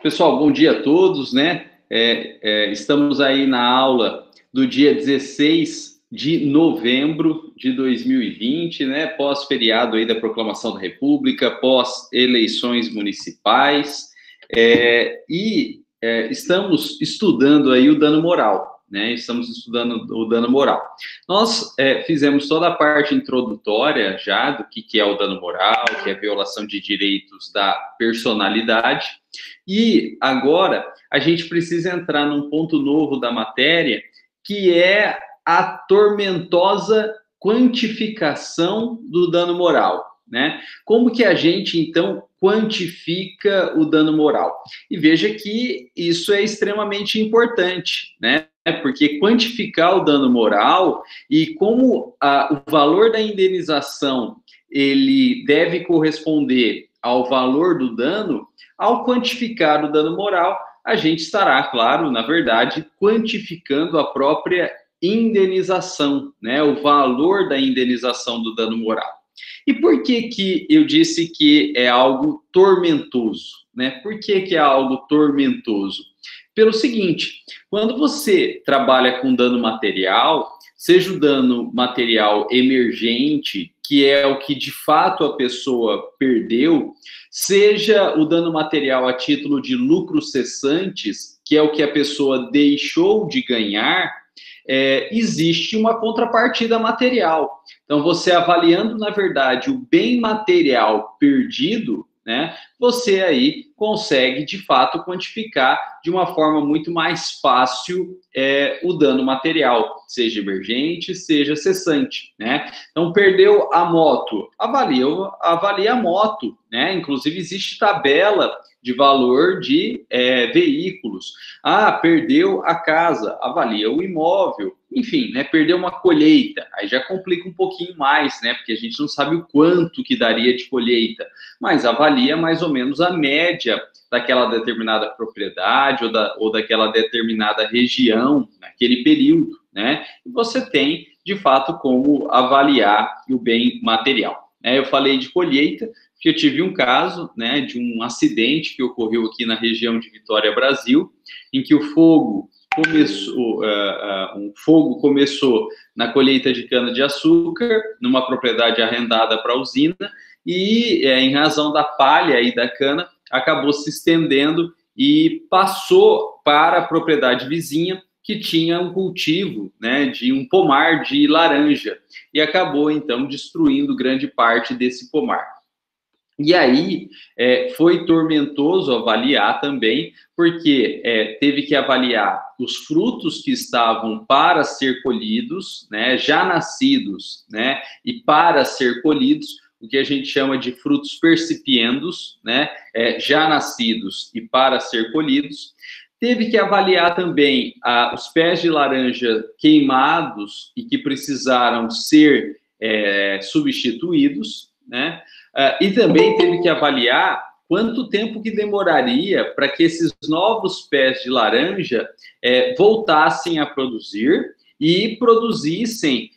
Pessoal, bom dia a todos, né? Estamos aí na aula do dia 16 de novembro de 2020, né? Pós-feriado aí da Proclamação da República, pós-eleições municipais, estamos estudando aí o dano moral, né? Estamos estudando o dano moral. Nós fizemos toda a parte introdutória já do que é o dano moral, que é a violação de direitos da personalidade. E agora a gente precisa entrar num ponto novo da matéria, que é a tormentosa quantificação do dano moral, né? Como que a gente, então, quantifica o dano moral? E veja que isso é extremamente importante, né? Porque quantificar o dano moral e como o valor da indenização ele deve corresponder ao valor do dano. Ao quantificar o dano moral, a gente estará, claro, na verdade, quantificando a própria indenização, né? O valor da indenização do dano moral. E por que eu disse que é algo tormentoso, né? Por que é algo tormentoso? Pelo seguinte, quando você trabalha com dano material, seja o dano material emergente, que é o que de fato a pessoa perdeu, seja o dano material a título de lucros cessantes, que é o que a pessoa deixou de ganhar, existe uma contrapartida material. Então, você avaliando, na verdade, o bem material perdido, né, você aí consegue, de fato, quantificar de uma forma muito mais fácil o dano material, seja emergente, seja cessante, né? Então, perdeu a moto, avalia a moto, né? Inclusive, existe tabela de valor de veículos. Perdeu a casa, avalia o imóvel, enfim, né? Perdeu uma colheita, aí já complica um pouquinho mais, né? Porque a gente não sabe o quanto que daria de colheita, mas avalia mais ou menos a média daquela determinada propriedade ou daquela determinada região naquele período, né? E você tem, de fato, como avaliar o bem material. Eu falei de colheita, porque eu tive um caso, né, de um acidente que ocorreu aqui na região de Vitória, Brasil, em que o fogo começou na colheita de cana-de-açúcar, numa propriedade arrendada para a usina, e em razão da palha e da cana, acabou se estendendo e passou para a propriedade vizinha, que tinha um cultivo, né, de um pomar de laranja, e acabou, então, destruindo grande parte desse pomar. E aí foi tormentoso avaliar também, porque teve que avaliar os frutos que estavam para ser colhidos, né, já nascidos, né, e para ser colhidos, o que a gente chama de frutos percipiendos, né, já nascidos e para ser colhidos. Teve que avaliar também os pés de laranja queimados e que precisaram ser substituídos, né? E também teve que avaliar quanto tempo que demoraria para que esses novos pés de laranja voltassem a produzir e produzissem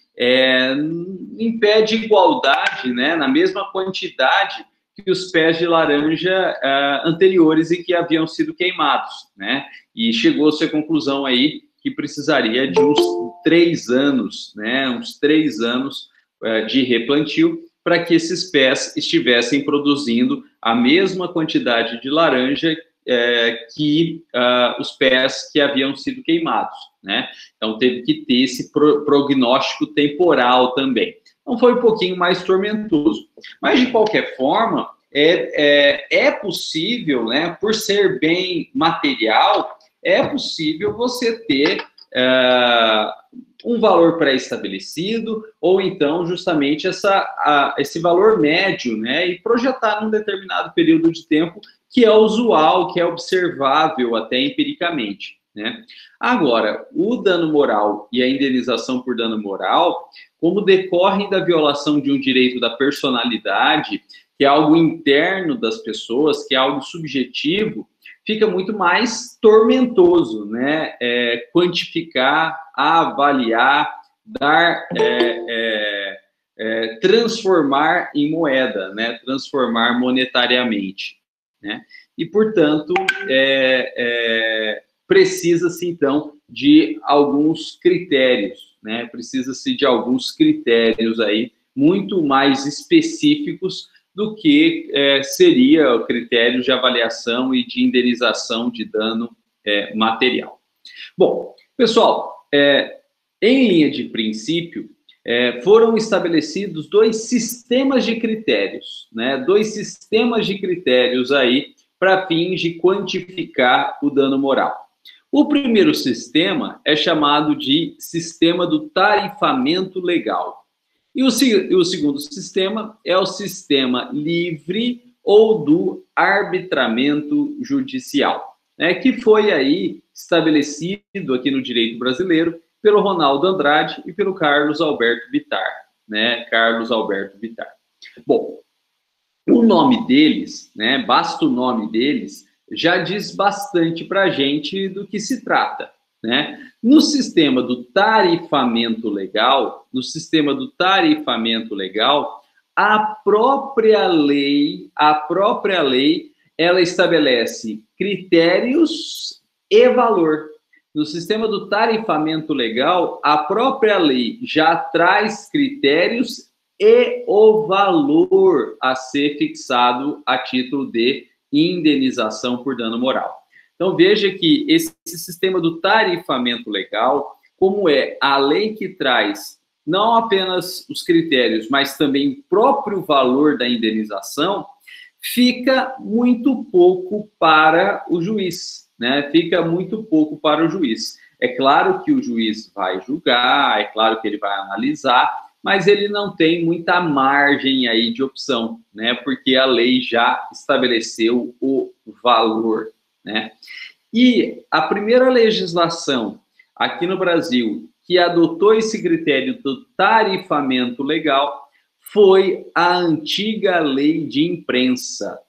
em pé de igualdade, né, na mesma quantidade que os pés de laranja anteriores e que haviam sido queimados, né? E chegou-se à conclusão aí que precisaria de uns 3 anos, né? Uns 3 anos de replantio para que esses pés estivessem produzindo a mesma quantidade de laranja que os pés que haviam sido queimados, né? Então, teve que ter esse prognóstico temporal também. Então, foi um pouquinho mais tormentoso. Mas, de qualquer forma, é possível, né, por ser bem material, é possível você ter um valor pré-estabelecido, ou então justamente esse valor médio, né, e projetar num determinado período de tempo que é usual, que é observável até empiricamente, né? Agora, o dano moral e a indenização por dano moral, como decorrem da violação de um direito da personalidade, que é algo interno das pessoas, que é algo subjetivo, fica muito mais tormentoso, né? Quantificar, avaliar, dar, transformar em moeda, né? Transformar monetariamente. né? E, portanto, precisa-se, então, de alguns critérios, né? Precisa-se de alguns critérios aí muito mais específicos do que seria o critério de avaliação e de indenização de dano material. Bom, pessoal, em linha de princípio, foram estabelecidos dois sistemas de critérios, né? Dois sistemas de critérios aí para fins de quantificar o dano moral. O primeiro sistema é chamado de sistema do tarifamento legal. E o segundo sistema é o sistema livre ou do arbitramento judicial, né? Que foi aí estabelecido aqui no direito brasileiro pelo Ronaldo Andrade e pelo Carlos Alberto Bittar, né? Carlos Alberto Bittar. Bom, o nome deles, né? Basta o nome deles, já diz bastante para a gente do que se trata, né? No sistema do tarifamento legal, a própria lei, ela estabelece critérios e valor. No sistema do tarifamento legal, a própria lei já traz critérios e o valor a ser fixado a título de indenização por dano moral. Então, veja que esse sistema do tarifamento legal, como é a lei que traz não apenas os critérios, mas também o próprio valor da indenização, fica muito pouco para o juiz, né? Fica muito pouco para o juiz. É claro que o juiz vai julgar, é claro que ele vai analisar, mas ele não tem muita margem aí de opção, né? Porque a lei já estabeleceu o valor, né? E a primeira legislação aqui no Brasil que adotou esse critério do tarifamento legal foi a antiga lei de imprensa.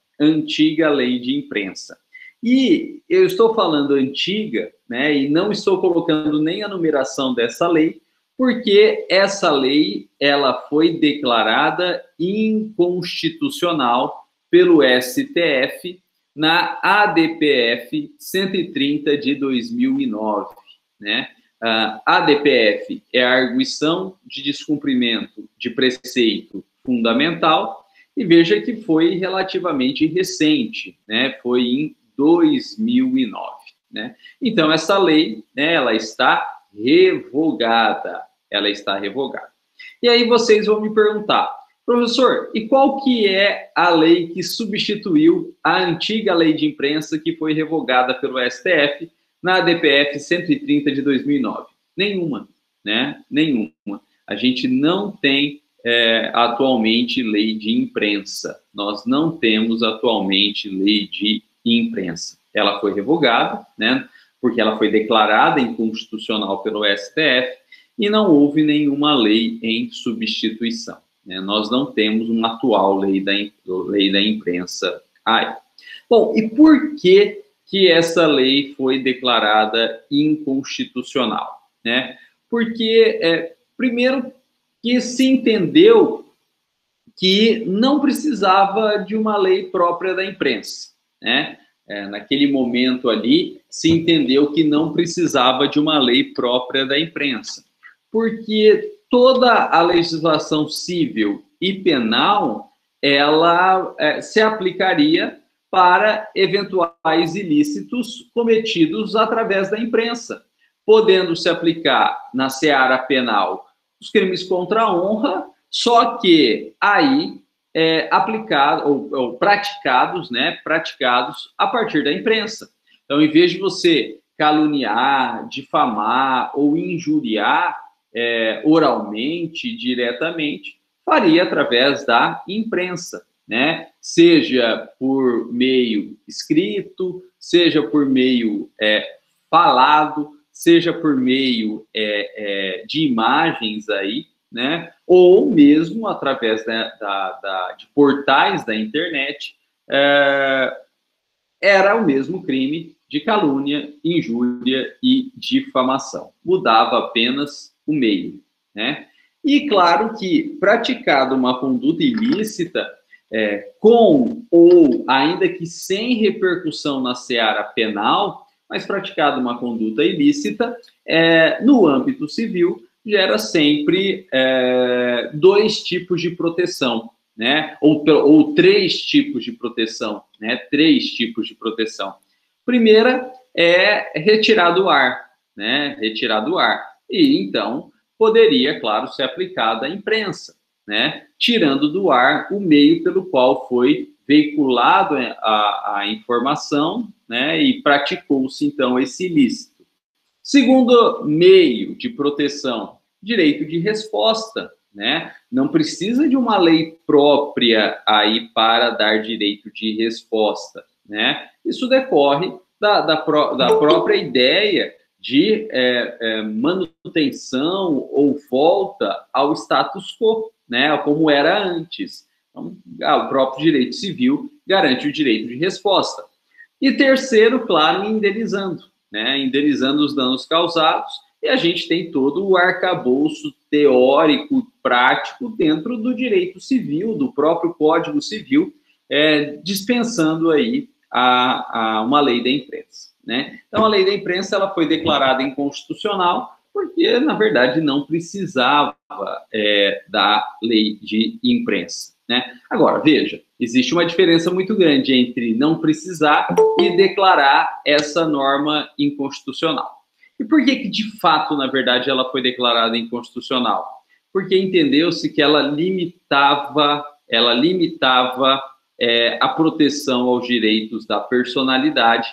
E eu estou falando antiga, né? E não estou colocando nem a numeração dessa lei, porque essa lei ela foi declarada inconstitucional pelo STF na ADPF 130 de 2009, né? A ADPF é a arguição de descumprimento de preceito fundamental, e veja que foi relativamente recente, né? Foi em 2009, né? Então, essa lei, né, ela está revogada. E aí vocês vão me perguntar, professor, e qual que é a lei que substituiu a antiga lei de imprensa que foi revogada pelo STF na ADPF 130 de 2009? Nenhuma, né? Nenhuma. A gente não tem atualmente lei de imprensa. Nós não temos atualmente lei de imprensa. Ela foi revogada, né? Porque ela foi declarada inconstitucional pelo STF e não houve nenhuma lei em substituição, né? Nós não temos uma atual lei da imprensa aí. Bom, e por que essa lei foi declarada inconstitucional, né? Porque, primeiro, que se entendeu que não precisava de uma lei própria da imprensa, né? Naquele momento ali, se entendeu que não precisava de uma lei própria da imprensa, porque toda a legislação civil e penal, ela se aplicaria para eventuais ilícitos cometidos através da imprensa, podendo se aplicar na seara penal os crimes contra a honra, só que aí praticados a partir da imprensa. Então, em vez de você caluniar, difamar ou injuriar oralmente, diretamente, faria através da imprensa, né? Seja por meio escrito, seja por meio falado, seja por meio de imagens aí, né? Ou mesmo através de portais da internet, era o mesmo crime de calúnia, injúria e difamação. Mudava apenas o meio, né? E claro que, praticada uma conduta ilícita, com ou ainda que sem repercussão na seara penal, mas praticada uma conduta ilícita, no âmbito civil, gera sempre dois tipos de proteção, né? Ou três tipos de proteção, né? Três tipos de proteção. Primeira é retirar do ar, né? Retirar do ar. E, então, poderia, claro, ser aplicada à imprensa, né? Tirando do ar o meio pelo qual foi veiculado a informação, né? E praticou-se, então, esse ilícito. Segundo meio de proteção, direito de resposta, né? Não precisa de uma lei própria aí para dar direito de resposta, né? Isso decorre da própria ideia de manutenção ou volta ao status quo, né? Como era antes. Então, o próprio direito civil garante o direito de resposta. E terceiro, claro, indenizando, né? Indenizando os danos causados, e a gente tem todo o arcabouço teórico, prático, dentro do direito civil, do próprio Código Civil, dispensando aí uma lei da imprensa, né? Então, a lei da imprensa ela foi declarada inconstitucional porque, na verdade, não precisava da lei de imprensa, né? Agora, veja, existe uma diferença muito grande entre não precisar e declarar essa norma inconstitucional. E por que, de fato, na verdade, ela foi declarada inconstitucional? Porque entendeu-se que ela limitava a proteção aos direitos da personalidade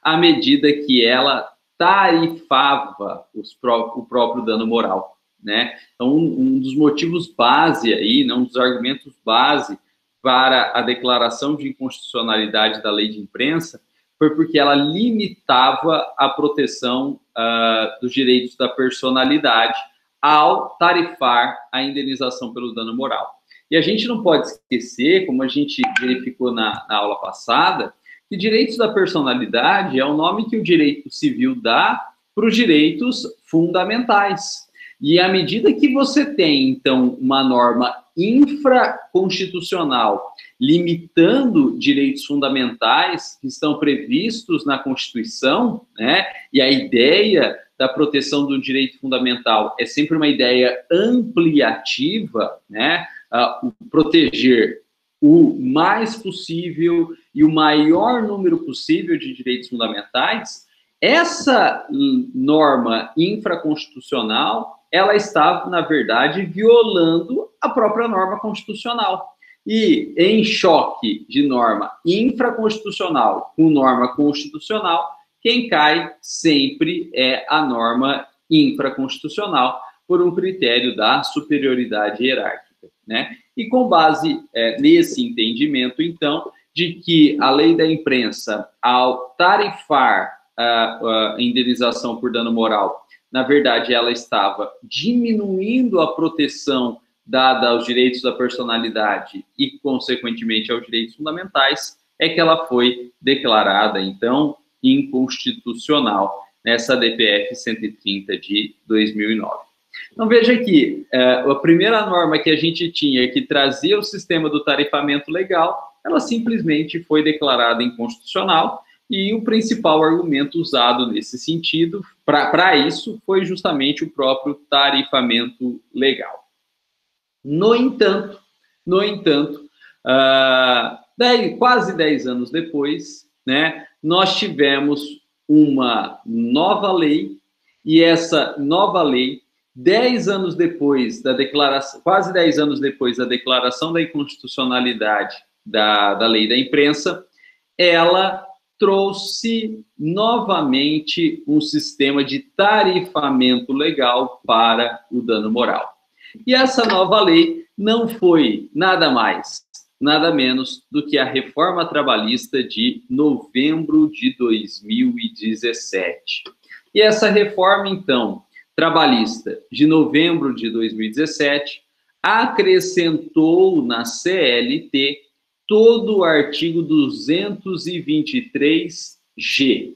à medida que ela tarifava o próprio dano moral, né? Então, um dos motivos base aí, um dos argumentos base para a declaração de inconstitucionalidade da lei de imprensa foi porque ela limitava a proteção dos direitos da personalidade ao tarifar a indenização pelo dano moral. E a gente não pode esquecer, como a gente verificou na aula passada, que direitos da personalidade é o nome que o direito civil dá para os direitos fundamentais. E à medida que você tem, então, uma norma infraconstitucional limitando direitos fundamentais que estão previstos na Constituição, né? E a ideia da proteção do direito fundamental é sempre uma ideia ampliativa, né? Proteger o mais possível e o maior número possível de direitos fundamentais. Essa norma infraconstitucional, ela está, na verdade, violando a própria norma constitucional. E em choque de norma infraconstitucional com norma constitucional, quem cai sempre é a norma infraconstitucional por um critério da superioridade hierárquica, né? E com base nesse entendimento, então, de que a lei da imprensa, ao tarifar a indenização por dano moral, na verdade, ela estava diminuindo a proteção dada aos direitos da personalidade e, consequentemente, aos direitos fundamentais, é que ela foi declarada, então, inconstitucional nessa DPF 130 de 2009. Então, veja aqui, a primeira norma que a gente tinha que trazia o sistema do tarifamento legal, ela simplesmente foi declarada inconstitucional e o principal argumento usado nesse sentido, para isso, foi justamente o próprio tarifamento legal. No entanto, quase 10 anos depois, né, nós tivemos uma nova lei, e essa nova lei, 10 anos depois da declaração, quase 10 anos depois da declaração da inconstitucionalidade da lei da imprensa, ela trouxe novamente um sistema de tarifamento legal para o dano moral. E essa nova lei não foi nada mais, nada menos do que a reforma trabalhista de novembro de 2017. E essa reforma, então, trabalhista de novembro de 2017 acrescentou na CLT todo o artigo 223G,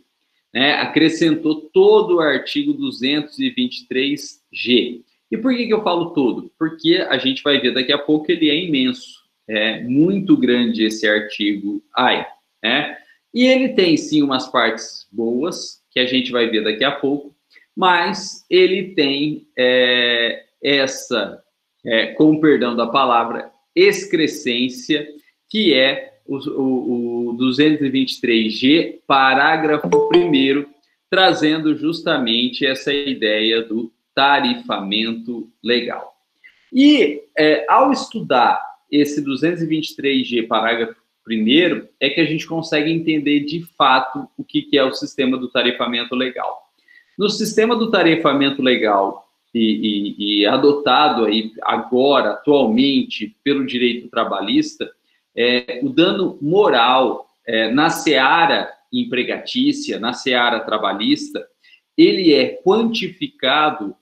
né? Acrescentou todo o artigo 223G. E por que eu falo todo? Porque a gente vai ver daqui a pouco ele é imenso, É muito grande esse artigo aí, né? E ele tem, sim, umas partes boas, que a gente vai ver daqui a pouco, mas ele tem com perdão da palavra, excrescência, que é o 223G, parágrafo 1º, trazendo justamente essa ideia do tarifamento legal. E ao estudar esse 223G, parágrafo 1º, é que a gente consegue entender de fato o que é o sistema do tarifamento legal. No sistema do tarifamento legal e adotado aí agora, atualmente, pelo direito trabalhista, o dano moral na seara empregatícia, na seara trabalhista, ele é quantificado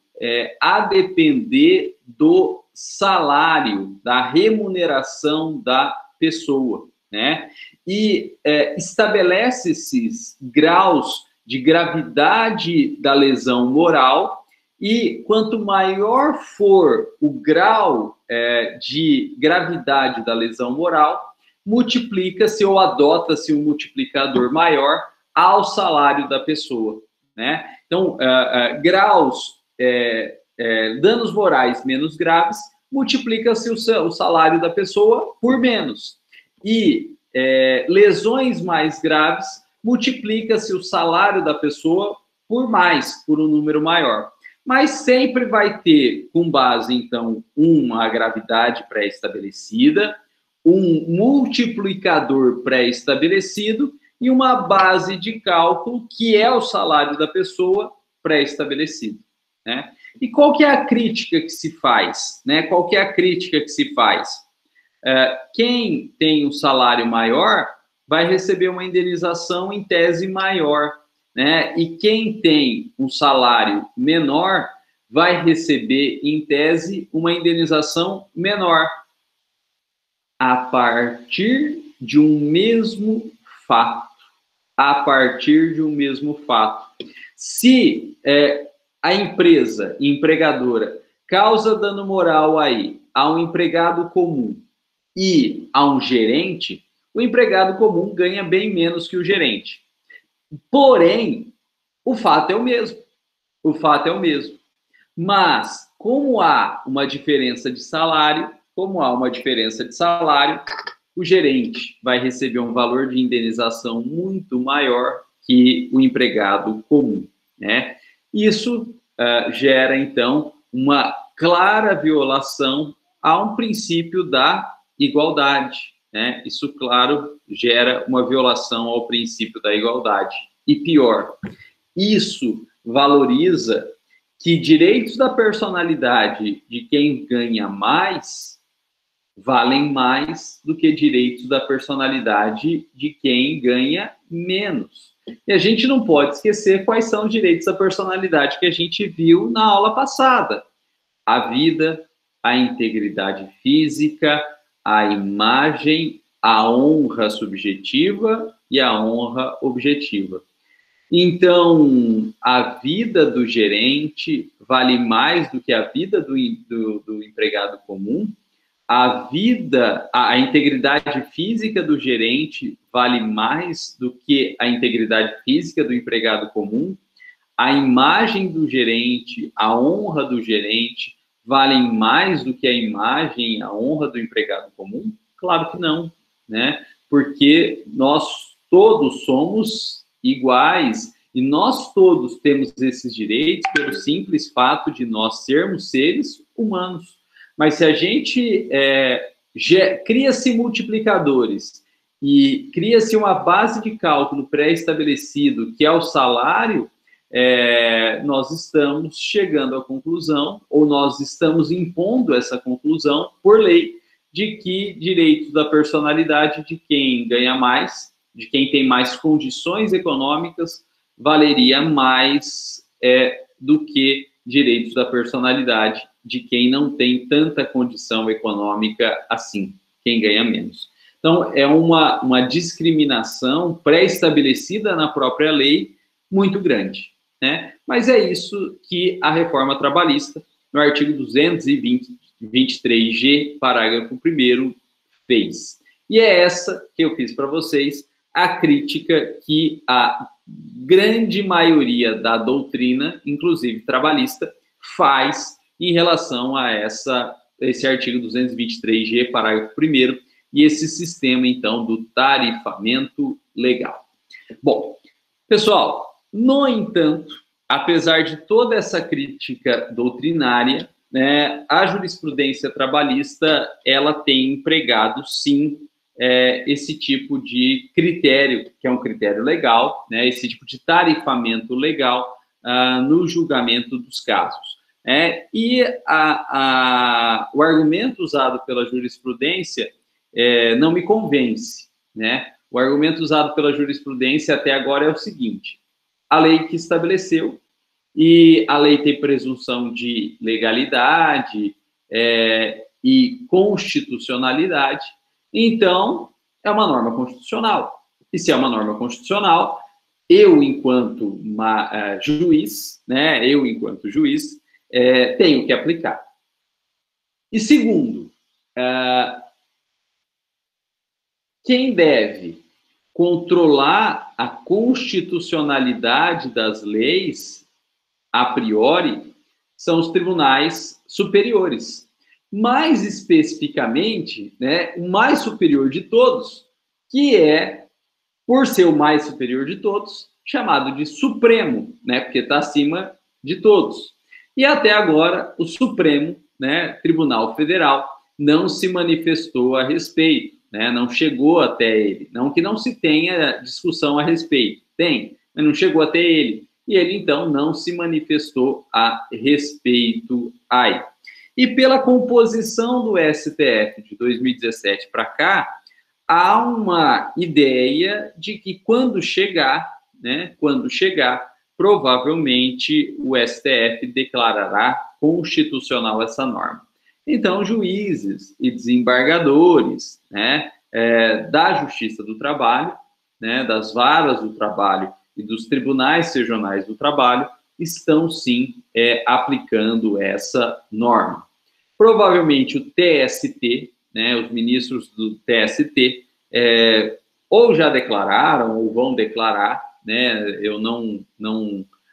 a depender do salário, da remuneração da pessoa, né? E estabelece-se graus de gravidade da lesão moral, e quanto maior for o grau de gravidade da lesão moral, multiplica-se ou adota-se um multiplicador maior ao salário da pessoa, né? Então, graus, danos morais menos graves, multiplica-se o salário da pessoa por menos. E lesões mais graves, multiplica-se o salário da pessoa por mais, por um número maior. Mas sempre vai ter, com base, então, uma gravidade pré-estabelecida, um multiplicador pré-estabelecido e uma base de cálculo, que é o salário da pessoa pré-estabelecido, né? E qual que é a crítica que se faz, né? Qual que é a crítica que se faz? Quem tem um salário maior vai receber uma indenização em tese maior, né? E quem tem um salário menor vai receber, em tese, uma indenização menor, a partir de um mesmo fato. A partir de um mesmo fato. Se a empresa empregadora causa dano moral aí a um empregado comum e a um gerente, o empregado comum ganha bem menos que o gerente. Porém, o fato é o mesmo. O fato é o mesmo. Mas, como há uma diferença de salário, o gerente vai receber um valor de indenização muito maior que o empregado comum, né? Isso gera, então, uma clara violação a um princípio da igualdade, né? Isso, claro, gera uma violação ao princípio da igualdade. E pior, isso valoriza que direitos da personalidade de quem ganha mais valem mais do que direitos da personalidade de quem ganha menos. E a gente não pode esquecer quais são os direitos da personalidade que a gente viu na aula passada. A vida, a integridade física, a imagem, a honra subjetiva e a honra objetiva. Então, a vida do gerente vale mais do que a vida do empregado comum. A integridade física do gerente vale mais do que a integridade física do empregado comum. A imagem do gerente, a honra do gerente, valem mais do que a imagem e a honra do empregado comum? Claro que não, né? Porque nós todos somos iguais e nós todos temos esses direitos pelo simples fato de nós sermos seres humanos. Mas se a gente cria-se multiplicadores e cria-se uma base de cálculo pré-estabelecido, que é o salário, nós estamos chegando à conclusão, ou nós estamos impondo essa conclusão por lei, de que direitos da personalidade de quem ganha mais, de quem tem mais condições econômicas, valeria mais do que direitos da personalidade de quem não tem tanta condição econômica assim, quem ganha menos. Então, é uma discriminação pré-estabelecida na própria lei muito grande, né? Mas é isso que a reforma trabalhista, no artigo 223G, parágrafo 1º, fez. E é essa que eu fiz para vocês, a crítica que a grande maioria da doutrina, inclusive trabalhista, faz em relação a esse artigo 223G, parágrafo 1º, e esse sistema, então, do tarifamento legal. Bom, pessoal, no entanto, apesar de toda essa crítica doutrinária, né, a jurisprudência trabalhista, ela tem empregado, sim, esse tipo de critério, que é um critério legal, né, esse tipo de tarifamento legal no julgamento dos casos. E o argumento usado pela jurisprudência não me convence, né? O argumento usado pela jurisprudência até agora é o seguinte: a lei que estabeleceu, e a lei tem presunção de legalidade e constitucionalidade, então é uma norma constitucional. E se é uma norma constitucional, eu, enquanto juiz, né, tenho que aplicar. E segundo, quem deve controlar a constitucionalidade das leis, a priori, são os tribunais superiores. Mais especificamente, né, o mais superior de todos, que é, por ser o mais superior de todos, chamado de Supremo, né, porque está acima de todos. E até agora, o Supremo, né, Tribunal Federal, não se manifestou a respeito, né, não chegou até ele. Não que não se tenha discussão a respeito, tem, mas não chegou até ele. E ele, então, não se manifestou a respeito aí. E pela composição do STF de 2017 para cá, há uma ideia de que quando chegar, provavelmente o STF declarará constitucional essa norma. Então, juízes e desembargadores, né, da Justiça do Trabalho, né, das varas do trabalho e dos tribunais regionais do trabalho estão, sim, aplicando essa norma. Provavelmente o TST, né, os ministros do TST, ou já declararam ou vão declarar, né, eu não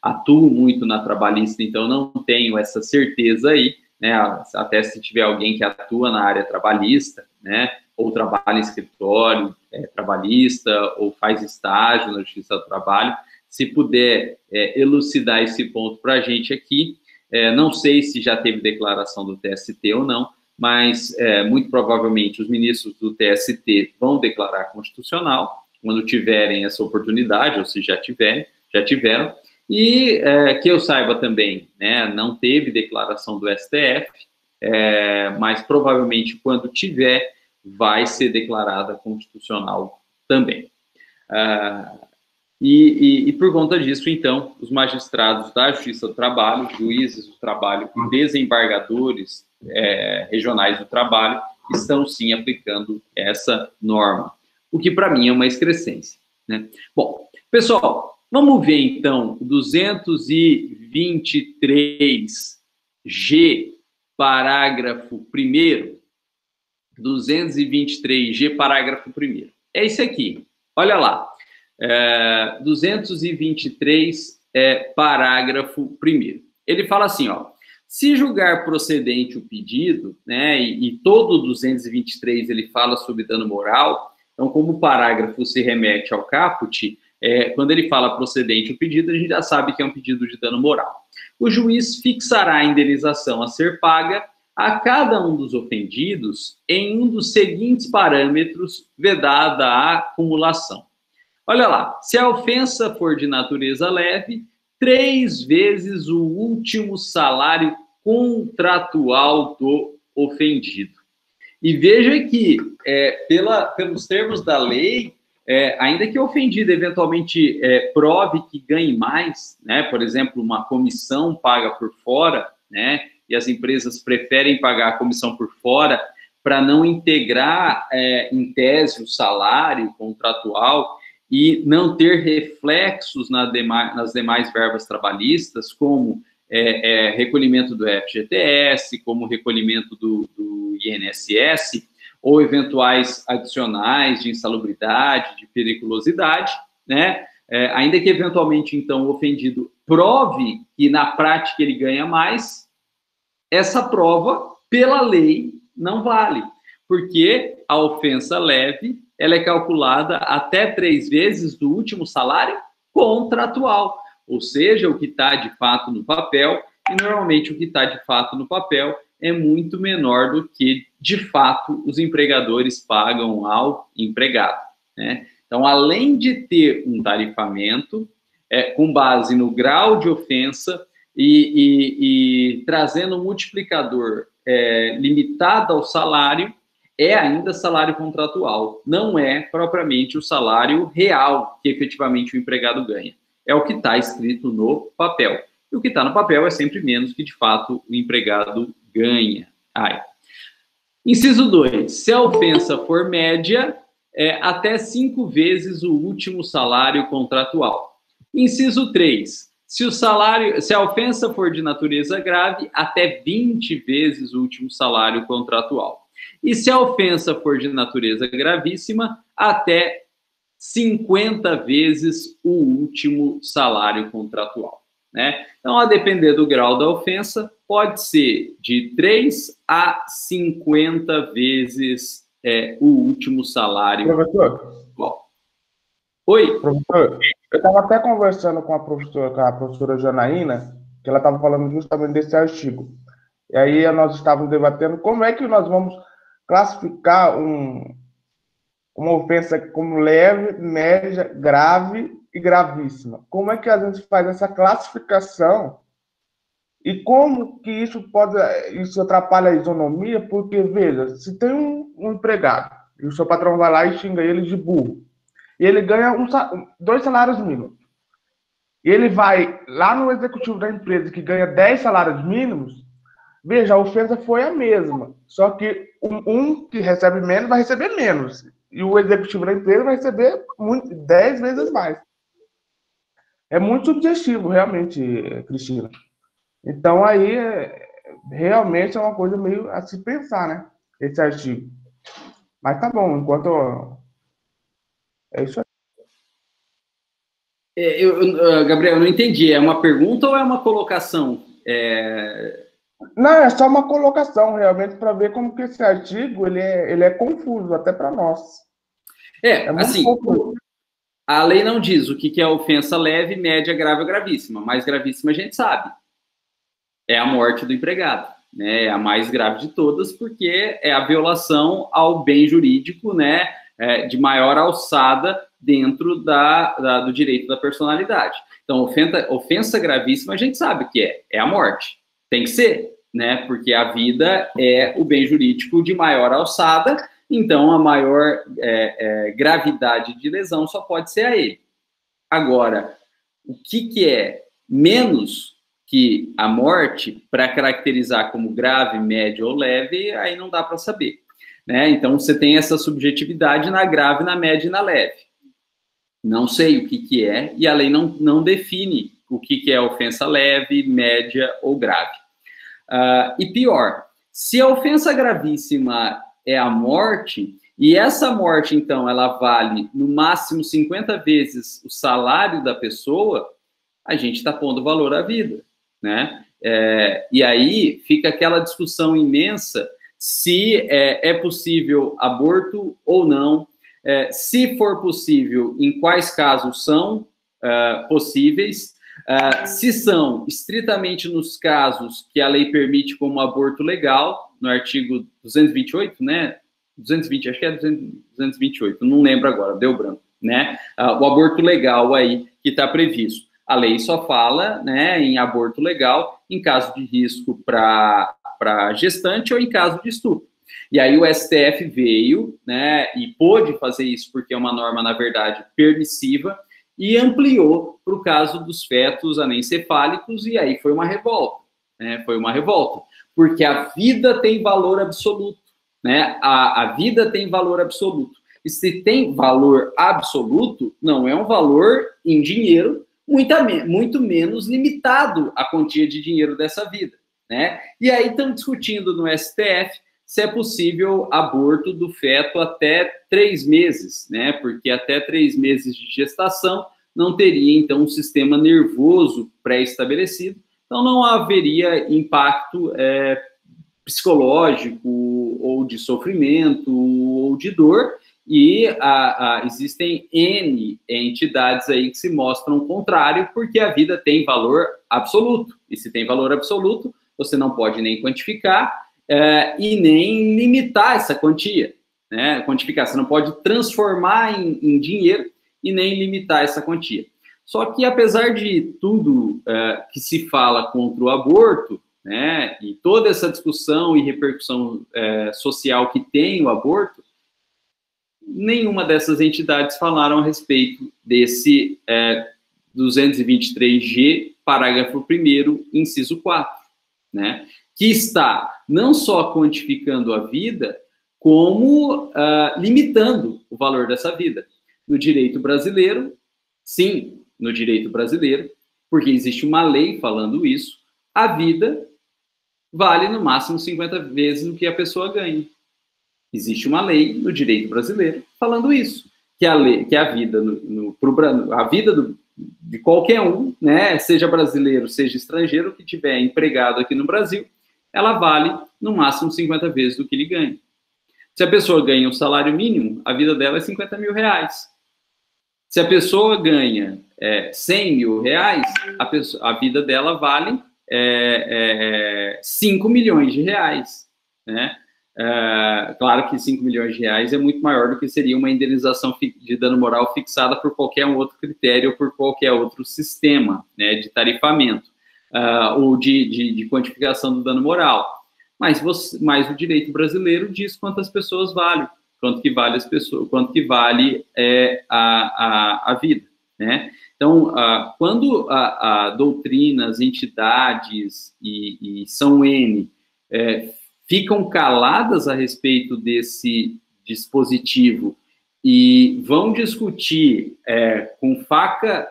atuo muito na trabalhista, então não tenho essa certeza aí, né, até se tiver alguém que atua na área trabalhista, né, ou trabalha em escritório trabalhista, ou faz estágio na Justiça do Trabalho, se puder elucidar esse ponto para a gente aqui. Não sei se já teve declaração do TST ou não, mas muito provavelmente os ministros do TST vão declarar constitucional quando tiverem essa oportunidade, ou se já tiveram. E que eu saiba também, né, não teve declaração do STF, mas provavelmente quando tiver, vai ser declarada constitucional também. E por conta disso, então, os magistrados da Justiça do Trabalho, juízes do trabalho e desembargadores regionais do trabalho estão, sim, aplicando essa norma, o que, para mim, é uma excrescência, né? Bom, pessoal, vamos ver, então, o 223G, parágrafo 1º. 223G, parágrafo 1º. É esse aqui, olha lá. 223, parágrafo 1º. Ele fala assim, ó: se julgar procedente o pedido, né, e todo o 223 ele fala sobre dano moral, então como o parágrafo se remete ao caput, quando ele fala procedente o pedido, a gente já sabe que é um pedido de dano moral. O juiz fixará a indenização a ser paga a cada um dos ofendidos em um dos seguintes parâmetros, vedada a acumulação. Olha lá, se a ofensa for de natureza leve, 3 vezes o último salário contratual do ofendido. E veja que, pelos termos da lei, ainda que o ofendido eventualmente prove que ganhe mais, né, por exemplo, uma comissão paga por fora, né, e as empresas preferem pagar a comissão por fora para não integrar, em tese, o salário contratual e não ter reflexos nas demais verbas trabalhistas, como recolhimento do FGTS, como recolhimento do INSS, ou eventuais adicionais de insalubridade, de periculosidade, né? Ainda que eventualmente, então, o ofendido prove que na prática ele ganha mais, essa prova, pela lei, não vale, porque a ofensa leve, ela é calculada até 3 vezes do último salário contratual, ou seja, o que está de fato no papel, e normalmente o que está de fato no papel é muito menor do que, de fato, os empregadores pagam ao empregado, né? Então, além de ter um tarifamento, com base no grau de ofensa e trazendo um multiplicador limitado ao salário, é ainda salário contratual, não é propriamente o salário real que efetivamente o empregado ganha. É o que está escrito no papel. E o que está no papel é sempre menos que, de fato, o empregado ganha. Inciso 2. Se a ofensa for média, até 5 vezes o último salário contratual. Inciso 3. Se a ofensa for de natureza grave, até 20 vezes o último salário contratual. E se a ofensa for de natureza gravíssima, até 50 vezes o último salário contratual, né? Então, a depender do grau da ofensa, pode ser de 3 a 50 vezes o último salário. Professor? Oi? Professor, eu estava até conversando com a professora Janaína, que ela estava falando justamente desse artigo. E aí nós estávamos debatendo como é que nós vamos classificar uma ofensa como leve, média, grave e gravíssima. Como é que a gente faz essa classificação e como que isso atrapalha a isonomia? Porque, veja, se tem um empregado e o seu patrão vai lá e xinga ele de burro, e ele ganha 2 salários mínimos, e ele vai lá no executivo da empresa que ganha 10 salários mínimos, veja, a ofensa foi a mesma, só que um que recebe menos vai receber menos, e o executivo da empresa vai receber 10 vezes mais. É muito subjetivo, realmente, Cristina. Então, aí, realmente é uma coisa meio a se pensar, né? Esse artigo. Mas tá bom, enquanto... É isso aí. Gabriel, eu não entendi. É uma pergunta ou é uma colocação? Não, é só uma colocação, realmente, para ver como que esse artigo ele é confuso, até para nós. É muito assim, confuso. A lei não diz o que é ofensa leve, média, grave ou gravíssima. Mais gravíssima a gente sabe. É a morte do empregado, né? É a mais grave de todas, porque é a violação ao bem jurídico, né? De maior alçada dentro do direito da personalidade. Então, ofensa gravíssima a gente sabe que é a morte. Tem que ser, né? Porque a vida é o bem jurídico de maior alçada, então a maior gravidade de lesão só pode ser a ele. Agora, o que é menos que a morte, para caracterizar como grave, médio ou leve, aí não dá para saber, né? Então, você tem essa subjetividade na grave, na média e na leve. Não sei o que é, e a lei não define o que é ofensa leve, média ou grave. E pior, se a ofensa gravíssima é a morte, e essa morte, então, ela vale no máximo 50 vezes o salário da pessoa, a gente está pondo valor à vida, né? E aí fica aquela discussão imensa se é possível aborto ou não, se for possível, em quais casos são possíveis, se são estritamente nos casos que a lei permite como aborto legal, no artigo 228, né? 220, acho que é 228, não lembro agora, deu branco, né? O aborto legal aí que está previsto. A lei só fala, né, em aborto legal em caso de risco para gestante ou em caso de estupro. E aí o STF veio, né, e pôde fazer isso porque é uma norma, na verdade, permissiva, e ampliou para o caso dos fetos anencefálicos, e aí foi uma revolta, né, foi uma revolta, porque a vida tem valor absoluto, né, a vida tem valor absoluto, e se tem valor absoluto, não é um valor em dinheiro, muito menos limitado a quantia de dinheiro dessa vida, né? E aí estão discutindo no STF se é possível aborto do feto até 3 meses, né? Porque até 3 meses de gestação não teria, então, um sistema nervoso pré-estabelecido, então não haveria impacto psicológico ou de sofrimento ou de dor, e existem N entidades aí que se mostram o contrário, porque a vida tem valor absoluto, e se tem valor absoluto, você não pode nem quantificar e nem limitar essa quantia, né? Quantificar, você não pode transformar em dinheiro e nem limitar essa quantia. Só que, apesar de tudo que se fala contra o aborto, né, e toda essa discussão e repercussão social que tem o aborto, nenhuma dessas entidades falaram a respeito desse 223G, parágrafo 1º, inciso 4, né, que está não só quantificando a vida, como limitando o valor dessa vida. No direito brasileiro, sim, no direito brasileiro, porque existe uma lei falando isso, a vida vale no máximo 50 vezes o que a pessoa ganha. Existe uma lei no direito brasileiro falando isso, que a vida a vida de qualquer um, né, seja brasileiro, seja estrangeiro, que tiver empregado aqui no Brasil, ela vale no máximo 50 vezes do que ele ganha. Se a pessoa ganha um salário mínimo, a vida dela é 50 mil reais. Se a pessoa ganha 100 mil reais, a vida dela vale 5 milhões de reais, né? Claro que 5 milhões de reais é muito maior do que seria uma indenização de dano moral fixada por qualquer outro critério ou por qualquer outro sistema, né, de tarifamento ou de quantificação do dano moral. Mas o direito brasileiro diz quantas pessoas valem, quanto que vale as pessoas, quanto que vale a vida, né? Então, quando a doutrinas, entidades e São N ficam caladas a respeito desse dispositivo e vão discutir com faca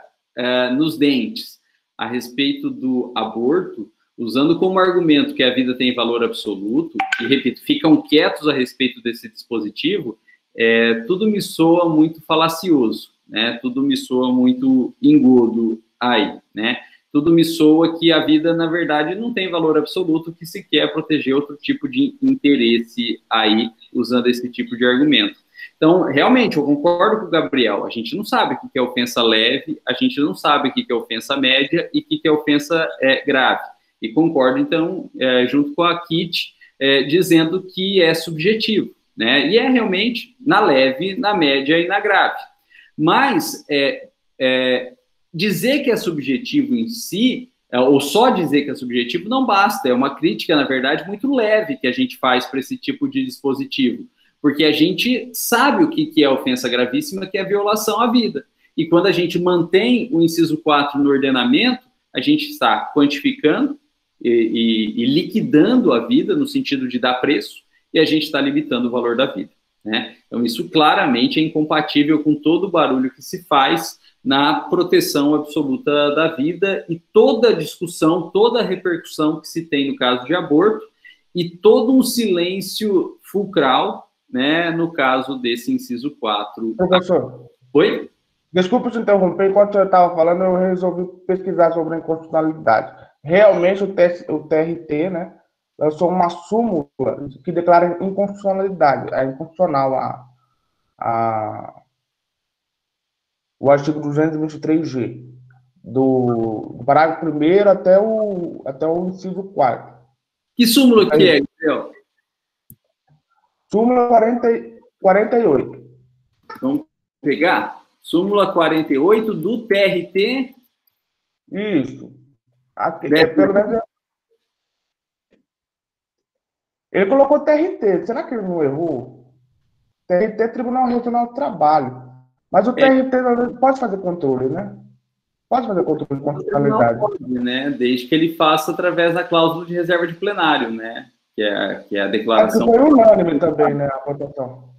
nos dentes a respeito do aborto, usando como argumento que a vida tem valor absoluto, e, repito, ficam quietos a respeito desse dispositivo, tudo me soa muito falacioso, né? Tudo me soa muito engodo aí, né? Tudo me soa que a vida, na verdade, não tem valor absoluto, que se quer proteger outro tipo de interesse aí, usando esse tipo de argumento. Então, realmente, eu concordo com o Gabriel, a gente não sabe o que é ofensa leve, a gente não sabe o que é ofensa média e o que é ofensa grave. E concordo, então, junto com a Kit, dizendo que é subjetivo, né? E é realmente na leve, na média e na grave. Mas dizer que é subjetivo em si, ou só dizer que é subjetivo, não basta. É uma crítica, na verdade, muito leve que a gente faz para esse tipo de dispositivo. Porque a gente sabe o que é ofensa gravíssima, que é violação à vida. E quando a gente mantém o inciso 4 no ordenamento, a gente está quantificando e liquidando a vida, no sentido de dar preço, e a gente está limitando o valor da vida, né? Então, isso claramente é incompatível com todo o barulho que se faz na proteção absoluta da vida e toda a discussão, toda a repercussão que se tem no caso de aborto e todo um silêncio fulcral, né, no caso desse inciso 4. Professor. Oi? Desculpa te interromper, enquanto eu estava falando, eu resolvi pesquisar sobre a inconstitucionalidade. Realmente, o TRT, né, lançou uma súmula que declara inconstitucionalidade, inconstitucional o artigo 223G, do parágrafo 1º até o inciso 4º. Que súmula que é, Gabriel? Súmula 48. Vamos pegar? Súmula 48 do TRT? Isso. Pelo menos ele colocou TRT. Será que ele não errou? TRT é Tribunal Regional do Trabalho. Mas o TRT pode fazer controle, né? Pode fazer controle de constitucionalidade. Não pode, né? Desde que ele faça através da cláusula de reserva de plenário, né? Que é a declaração. Acho que foi unânime também, né? A votação.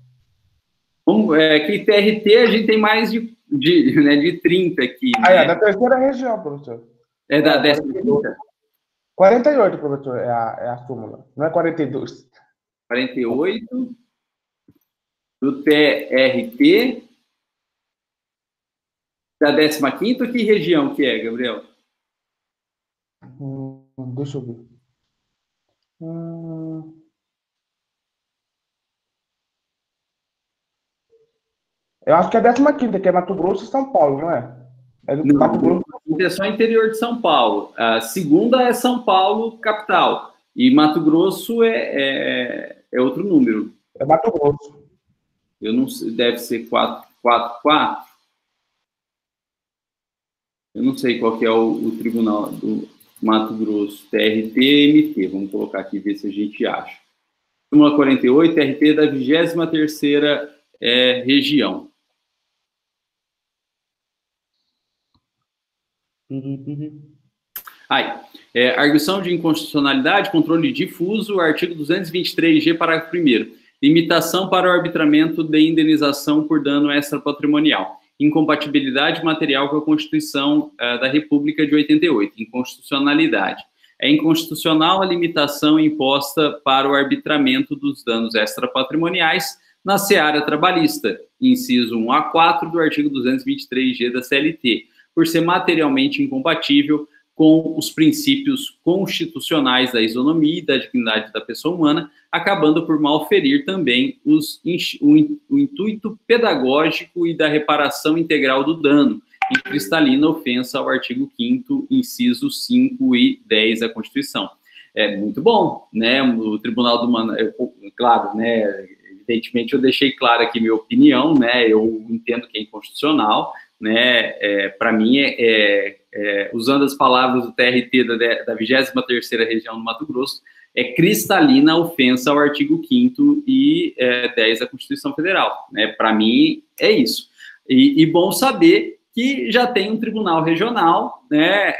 Que TRT a gente tem mais de 30 aqui. Né? Da terceira região, professor. É da 10ª? 48, professor, é a súmula. Não é 42. 48 do TRT da 15ª, que região que é, Gabriel? Deixa eu ver. Eu acho que é a 15ª, que é Mato Grosso e São Paulo, não é? É do Mato Grosso. É só interior de São Paulo. A segunda é São Paulo, capital. E Mato Grosso é outro número. É Mato Grosso. Eu não sei, deve ser 444. Eu não sei qual que é o tribunal do Mato Grosso. TRT-MT. Vamos colocar aqui e ver se a gente acha. Súmula 48, TRT da 23ª região. Aí, arguição de inconstitucionalidade, controle difuso, artigo 223G, parágrafo 1º. Limitação para o arbitramento de indenização por dano extrapatrimonial. Incompatibilidade material com a Constituição da República de 88. Inconstitucionalidade. É inconstitucional a limitação imposta para o arbitramento dos danos extrapatrimoniais na seara trabalhista, inciso 1 a 4 do artigo 223G da CLT, por ser materialmente incompatível com os princípios constitucionais da isonomia e da dignidade da pessoa humana, acabando por malferir também o intuito pedagógico e da reparação integral do dano, em cristalina ofensa ao artigo 5º, incisos 5 e 10 da Constituição. É muito bom, né? O Tribunal do claro, né? Evidentemente, eu deixei claro aqui minha opinião, né? Eu entendo que é inconstitucional, né? Para mim, usando as palavras do TRT da 23ª região do Mato Grosso, é cristalina a ofensa ao artigo 5º e 10 da Constituição Federal, né? Para mim, é isso. E bom saber que já tem um tribunal regional, né,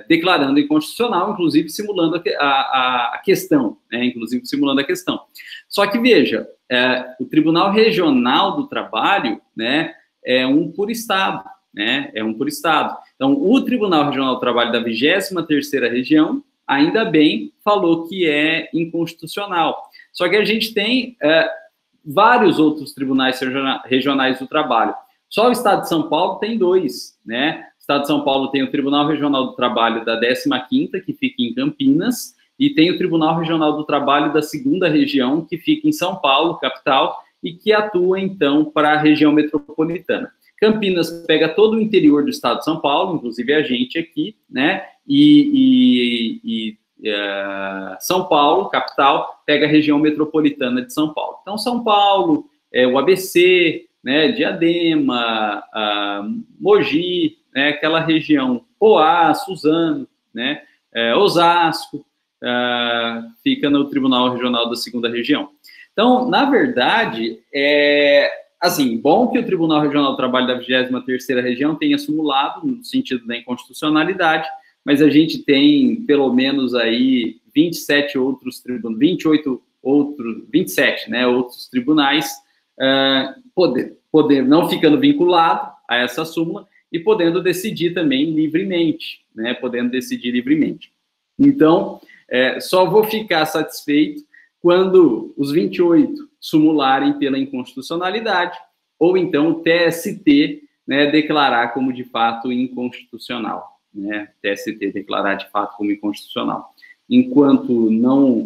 declarando inconstitucional, inclusive simulando a questão, né, Só que, veja, o Tribunal Regional do Trabalho, né, é um por estado, né, Então, o Tribunal Regional do Trabalho da 23ª região, ainda bem, falou que é inconstitucional. Só que a gente tem vários outros tribunais regionais do trabalho. Só o Estado de São Paulo tem 2, né? O Estado de São Paulo tem o Tribunal Regional do Trabalho da 15ª, que fica em Campinas, e tem o Tribunal Regional do Trabalho da 2ª região, que fica em São Paulo, capital, e que atua, então, para a região metropolitana. Campinas pega todo o interior do Estado de São Paulo, inclusive a gente aqui, né? São Paulo, capital, pega a região metropolitana de São Paulo. Então, São Paulo, o ABC, né, Diadema, Mogi, né, aquela região, Poá, Suzano, né, Osasco, fica no Tribunal Regional da 2ª região. Então, na verdade, assim, bom que o Tribunal Regional do Trabalho da 23ª região tenha simulado no sentido da inconstitucionalidade, mas a gente tem pelo menos aí 27 outros tribunais, 27, né, outros tribunais, poder não ficando vinculado a essa súmula e podendo decidir também livremente, né, Então, só vou ficar satisfeito quando os 28 sumularem pela inconstitucionalidade, ou então o TST, né, declarar como de fato inconstitucional, né, TST declarar de fato como inconstitucional. Enquanto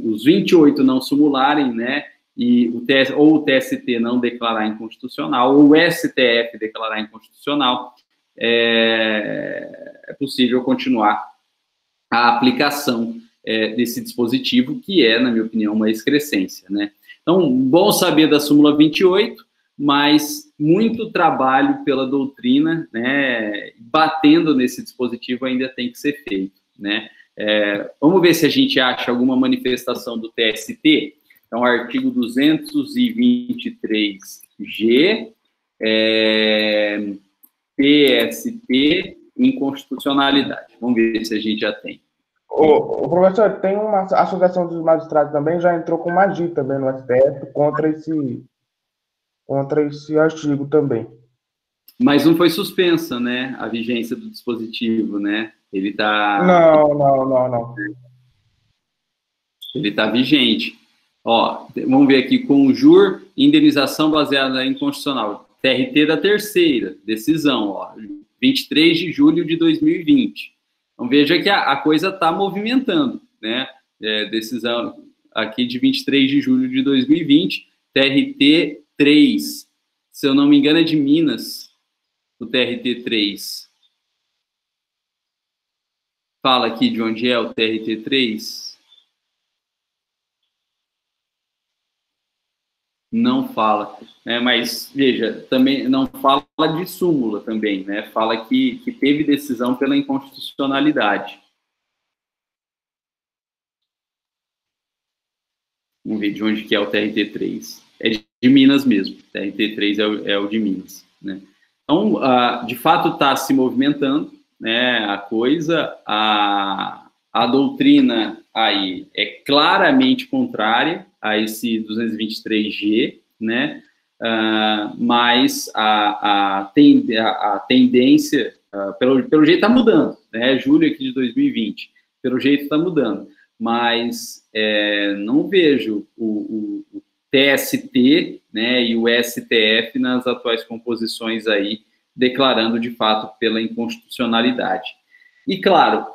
os 28 não sumularem, né, e ou o TST não declarar inconstitucional, ou o STF declarar inconstitucional, é possível continuar a aplicação desse dispositivo, que é, na minha opinião, uma excrescência, né? Então, bom saber da súmula 28, mas muito trabalho pela doutrina, né, batendo nesse dispositivo ainda tem que ser feito, né? Vamos ver se a gente acha alguma manifestação do TST. Então, artigo 223G, TST, inconstitucionalidade. Vamos ver se a gente já tem. O professor, tem uma associação dos magistrados também, já entrou com uma AGI também no STF contra esse artigo também. Mas não foi suspensa, né, a vigência do dispositivo, né? Ele está... Não. Ele está vigente. Ó, vamos ver aqui, conjur, indenização baseada em constitucional. TRT da terceira, decisão, ó, 23 de julho de 2020. Então, veja que a coisa está movimentando, né? Decisão aqui de 23 de julho de 2020, TRT 3. Se eu não me engano, é de Minas, o TRT 3. Fala aqui de onde é o TRT 3. Não fala, né? Mas veja, também não fala de súmula também, né? Fala que teve decisão pela inconstitucionalidade. Vamos ver de onde que é o TRT3. É de Minas mesmo. TRT3 é o de Minas, né? Então, de fato, está se movimentando, né? A coisa, a doutrina aí é claramente contrária a esse 223G, né? Mas a tendência, pelo jeito está mudando, né? Julho aqui de 2020, pelo jeito está mudando, mas não vejo o TST, né, e o STF nas atuais composições aí declarando de fato pela inconstitucionalidade. E claro,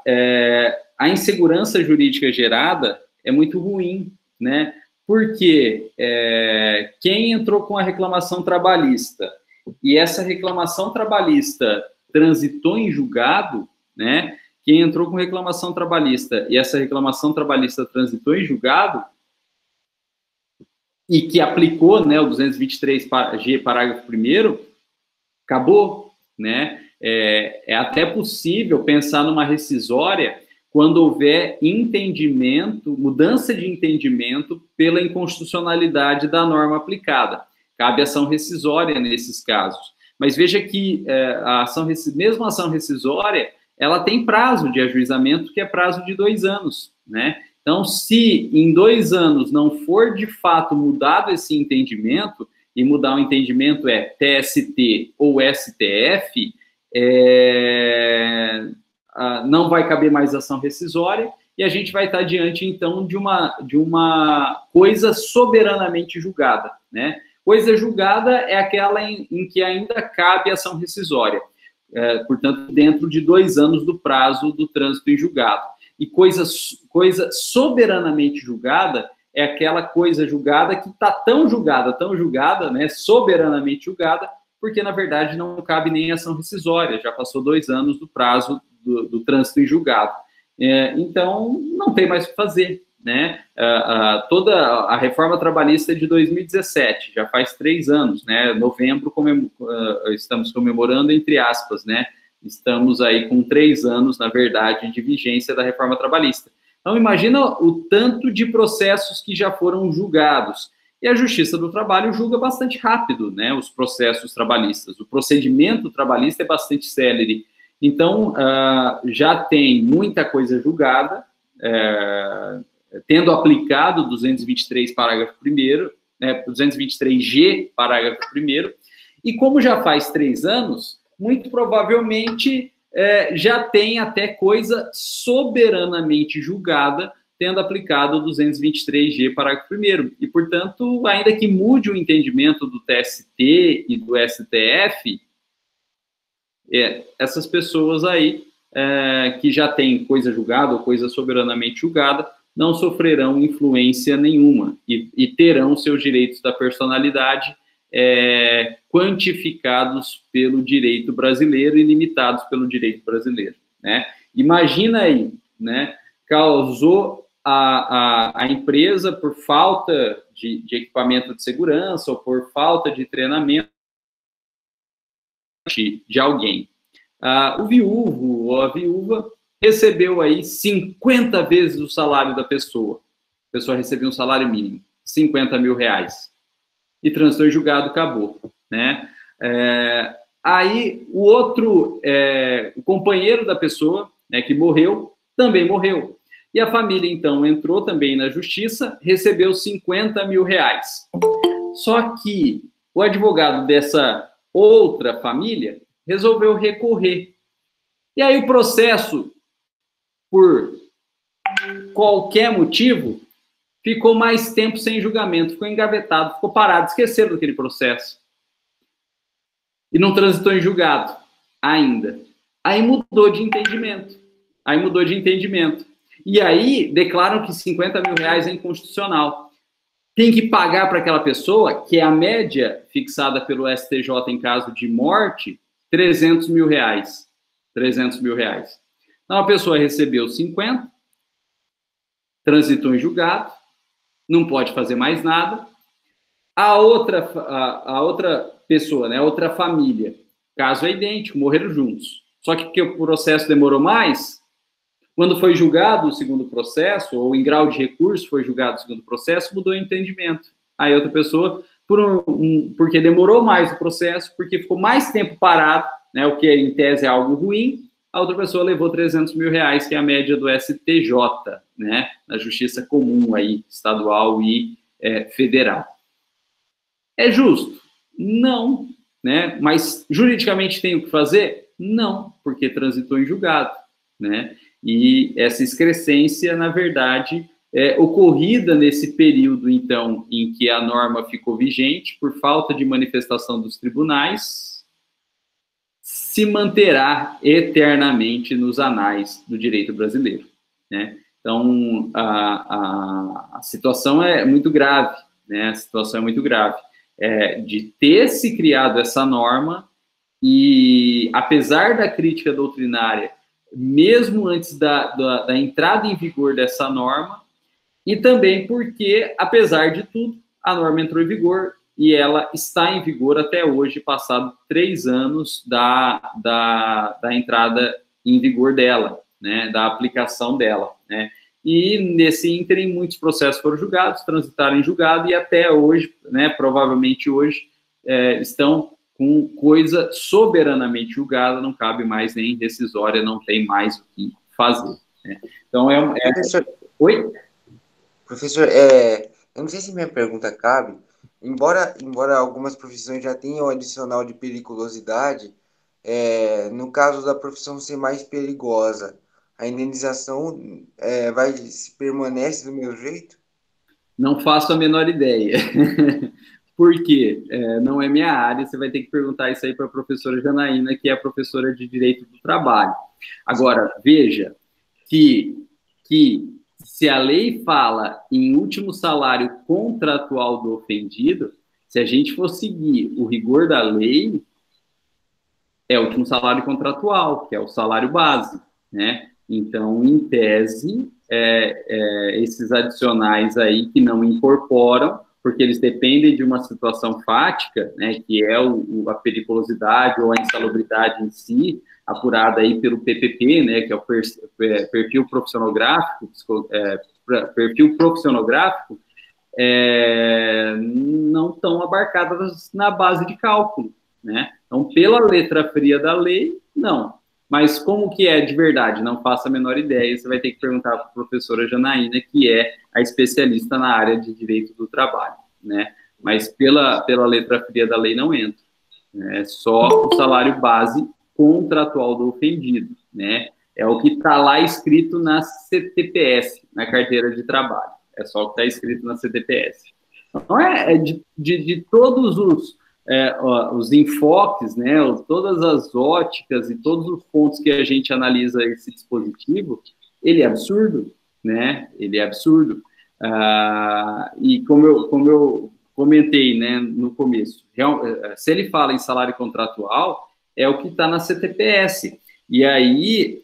a insegurança jurídica gerada é muito ruim, né? Porque quem entrou com a reclamação trabalhista e essa reclamação trabalhista transitou em julgado, né? Quem entrou com reclamação trabalhista e essa reclamação trabalhista transitou em julgado e que aplicou, né, o 223G, parágrafo 1º, acabou, né? É até possível pensar numa rescisória quando houver entendimento, mudança de entendimento pela inconstitucionalidade da norma aplicada. Cabe ação rescisória nesses casos. Mas veja que mesmo a ação rescisória, ela tem prazo de ajuizamento, que é prazo de 2 anos, né? Então, se em 2 anos não for de fato mudado esse entendimento, e mudar o entendimento é TST ou STF, não vai caber mais ação rescisória, e a gente vai estar diante, então, de uma coisa soberanamente julgada, né? Coisa julgada é aquela em que ainda cabe ação rescisória, portanto, dentro de 2 anos do prazo do trânsito em julgado. E coisa soberanamente julgada é aquela coisa julgada que está tão julgada, né, soberanamente julgada, porque, na verdade, não cabe nem ação rescisória, já passou 2 anos do prazo do trânsito em julgado. Então, não tem mais o que fazer, né? Toda a reforma trabalhista é de 2017, já faz 3 anos, né? Novembro estamos comemorando, entre aspas, né? Estamos aí com 3 anos, na verdade, de vigência da reforma trabalhista. Então, imagina o tanto de processos que já foram julgados. E a Justiça do Trabalho julga bastante rápido, né, os processos trabalhistas. O procedimento trabalhista é bastante célere. Então, já tem muita coisa julgada, tendo aplicado o 223, parágrafo 1º, 223G, parágrafo 1º, e como já faz 3 anos, muito provavelmente já tem até coisa soberanamente julgada, tendo aplicado o 223G, parágrafo 1º. E, portanto, ainda que mude o entendimento do TST e do STF, essas pessoas aí, que já têm coisa julgada ou coisa soberanamente julgada, não sofrerão influência nenhuma e terão seus direitos da personalidade quantificados pelo direito brasileiro e limitados pelo direito brasileiro, né? Imagina aí, né? Causou a empresa por falta de equipamento de segurança ou por falta de treinamento de alguém. O viúvo ou a viúva recebeu aí 50 vezes o salário da pessoa. A pessoa recebeu um salário mínimo, 50 mil reais. E transitou em julgado, acabou, né? Aí o outro, o companheiro da pessoa, né, que morreu, também morreu. E a família, então, entrou também na justiça, recebeu 50 mil reais. Só que o advogado dessa outra família resolveu recorrer. E aí o processo, por qualquer motivo, ficou mais tempo sem julgamento, ficou engavetado, ficou parado, esqueceram daquele processo. E não transitou em julgado ainda. Aí mudou de entendimento. E aí declaram que R$ 50.000 é inconstitucional. Tem que pagar para aquela pessoa, que é a média fixada pelo STJ em caso de morte, R$ 300.000. R$ 300.000. Então a pessoa recebeu 50, transitou em julgado, não pode fazer mais nada. A outra pessoa, né, a outra família, caso é idêntico, morreram juntos. Só que porque o processo demorou mais, quando foi julgado o segundo processo, ou em grau de recurso foi julgado o segundo processo, mudou o entendimento. Aí outra pessoa, porque demorou mais o processo, porque ficou mais tempo parado, né, o que em tese é algo ruim, a outra pessoa levou R$ 300.000, que é a média do STJ, né, na justiça comum aí, estadual e federal. É justo? Não, né? Mas juridicamente tem o que fazer? Não, porque transitou em julgado, né? E essa excrescência, na verdade, ocorrida nesse período, então, em que a norma ficou vigente, por falta de manifestação dos tribunais, se manterá eternamente nos anais do direito brasileiro, né? Então, a situação é muito grave, né? A situação é muito grave. De ter se criado essa norma e, apesar da crítica doutrinária, mesmo antes da entrada em vigor dessa norma, e também porque, apesar de tudo, a norma entrou em vigor e ela está em vigor até hoje, passado 3 anos da entrada em vigor dela, né, da aplicação dela, né. E nesse ínterim, muitos processos foram julgados, transitaram em julgado e até hoje, né, provavelmente hoje, estão com coisa soberanamente julgada, não cabe mais nem decisória, não tem mais o que fazer, né? Então, Professor, Oi? professor, eu não sei se minha pergunta cabe, embora algumas profissões já tenham adicional de periculosidade, no caso da profissão ser mais perigosa, a indenização permanece do meu jeito? Não faço a menor ideia. Por quê? Não é minha área, você vai ter que perguntar isso aí para a professora Janaína, que é a professora de Direito do Trabalho. Agora, veja que se a lei fala em último salário contratual do ofendido, se a gente for seguir o rigor da lei, é o último salário contratual, que é o salário base, né? Então, em tese, esses adicionais aí que não incorporam, porque eles dependem de uma situação fática, né, que é a periculosidade ou a insalubridade em si, apurada aí pelo PPP, né, que é o perfil profissionográfico, não estão abarcadas na base de cálculo, né? Então, pela letra fria da lei, não. Mas como que é de verdade? Não faço a menor ideia. Você vai ter que perguntar para a professora Janaína, que é a especialista na área de direito do trabalho, né? Mas pela letra fria da lei não entra. É só o salário base contratual do ofendido, né? É o que está lá escrito na CTPS, na carteira de trabalho. É só o que está escrito na CTPS. Então, de todos os enfoques, né, todas as óticas e todos os pontos que a gente analisa esse dispositivo, ele é absurdo, né? Ele é absurdo. E como eu comentei, né, no começo, se ele fala em salário contratual, é o que está na CTPS. E aí,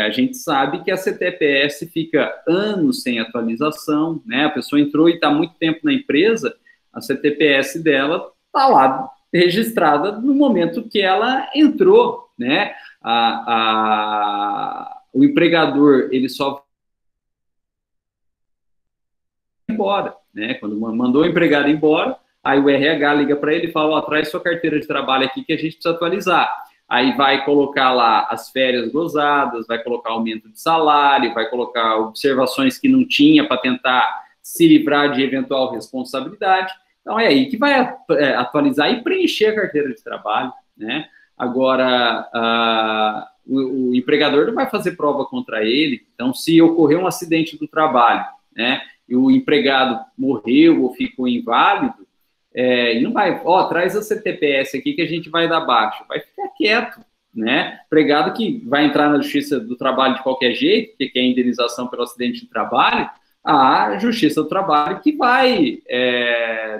a gente sabe que a CTPS fica anos sem atualização, né? A pessoa entrou e está muito tempo na empresa, a CTPS dela está lá registrada no momento que ela entrou, né? O empregador, ele só vai embora, né? Quando mandou o empregado embora, aí o RH liga para ele e fala, traz sua carteira de trabalho aqui que a gente precisa atualizar. Aí vai colocar lá as férias gozadas, vai colocar aumento de salário, vai colocar observações que não tinha para tentar se livrar de eventual responsabilidade. Então, é aí que vai atualizar e preencher a carteira de trabalho, né? Agora, o empregador não vai fazer prova contra ele. Então, se ocorrer um acidente do trabalho, né, e o empregado morreu ou ficou inválido, e não vai, traz a CTPS aqui que a gente vai dar baixa, vai ficar quieto, né, empregado que vai entrar na Justiça do Trabalho de qualquer jeito, que quer indenização pelo acidente de trabalho, a Justiça do Trabalho que vai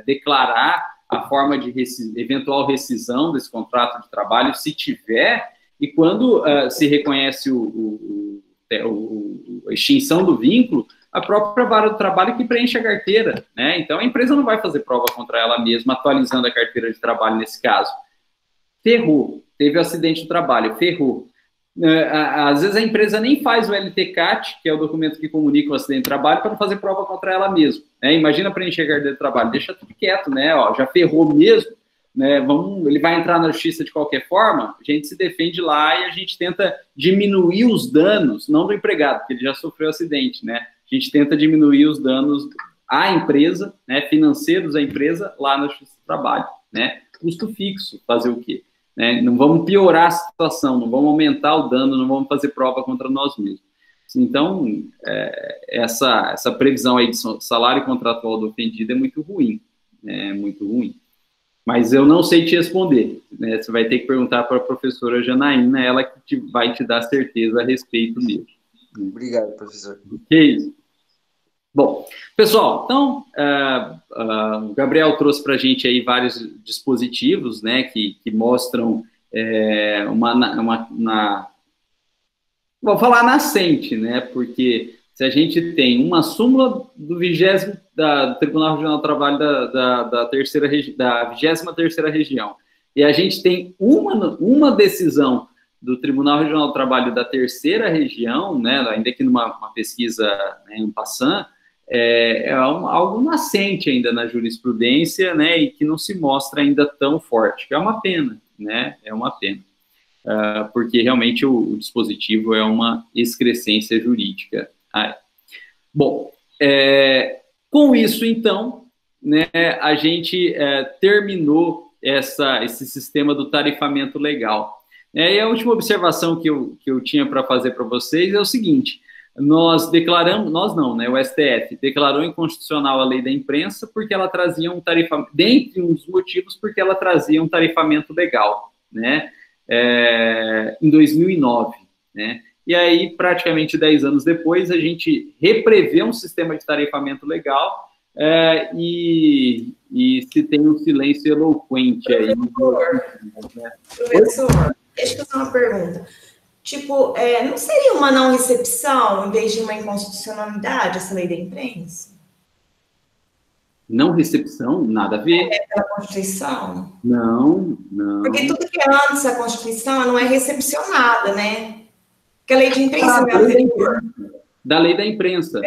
declarar a forma de eventual rescisão desse contrato de trabalho, se tiver, e quando se reconhece a extinção do vínculo, a própria vara do trabalho que preenche a carteira, né? Então, a empresa não vai fazer prova contra ela mesma, atualizando a carteira de trabalho nesse caso. Ferrou. Teve um acidente de trabalho, ferrou. Às vezes a empresa nem faz o LTCAT, que é o documento que comunica o acidente de trabalho, para não fazer prova contra ela mesma, né? Imagina preencher a carteira de trabalho, deixa tudo quieto, né? Já ferrou mesmo, né? Ele vai entrar na justiça de qualquer forma, a gente se defende lá e a gente tenta diminuir os danos, não do empregado, porque ele já sofreu acidente, né? A gente tenta diminuir os danos à empresa, né? Financeiros à empresa, lá na justiça do trabalho, né? Custo fixo, fazer o quê? Né? Não vamos piorar a situação, não vamos aumentar o dano, não vamos fazer prova contra nós mesmos. Então, essa previsão aí de salário contratual do ofendido é muito ruim, né? Muito ruim. Mas eu não sei te responder, né? Você vai ter que perguntar para a professora Janaína, ela que vai te dar certeza a respeito disso. Obrigado, professor. Que isso. Bom, pessoal, então, o Gabriel trouxe para a gente aí vários dispositivos, né, que mostram vou falar nascente, né, porque se a gente tem uma súmula do 20º do Tribunal Regional do Trabalho da 23ª Região, e a gente tem uma decisão do Tribunal Regional do Trabalho da 3ª Região, né, ainda que numa pesquisa, né, em passant, algo nascente ainda na jurisprudência, né, e que não se mostra ainda tão forte, que é uma pena, né, é uma pena, porque realmente o dispositivo é uma excrescência jurídica. Bom, com isso, então, né, a gente terminou esse sistema do tarifamento legal. E a última observação que eu tinha para fazer para vocês é o seguinte: nós declaramos, nós não, né, o STF declarou inconstitucional a lei da imprensa porque ela trazia um tarifamento, dentre uns motivos, porque ela trazia um tarifamento legal, né, em 2009, né, e aí praticamente 10 anos depois a gente reprevê um sistema de tarifamento legal e se tem um silêncio eloquente aí. Professor, deixa eu fazer uma pergunta. Tipo, não seria uma não recepção em vez de uma inconstitucionalidade essa lei da imprensa? Não recepção? Nada a ver. Pela Constituição? Não. Porque tudo que é antes da Constituição não é recepcionada, né? Porque a lei de imprensa é anterior. Da lei da imprensa.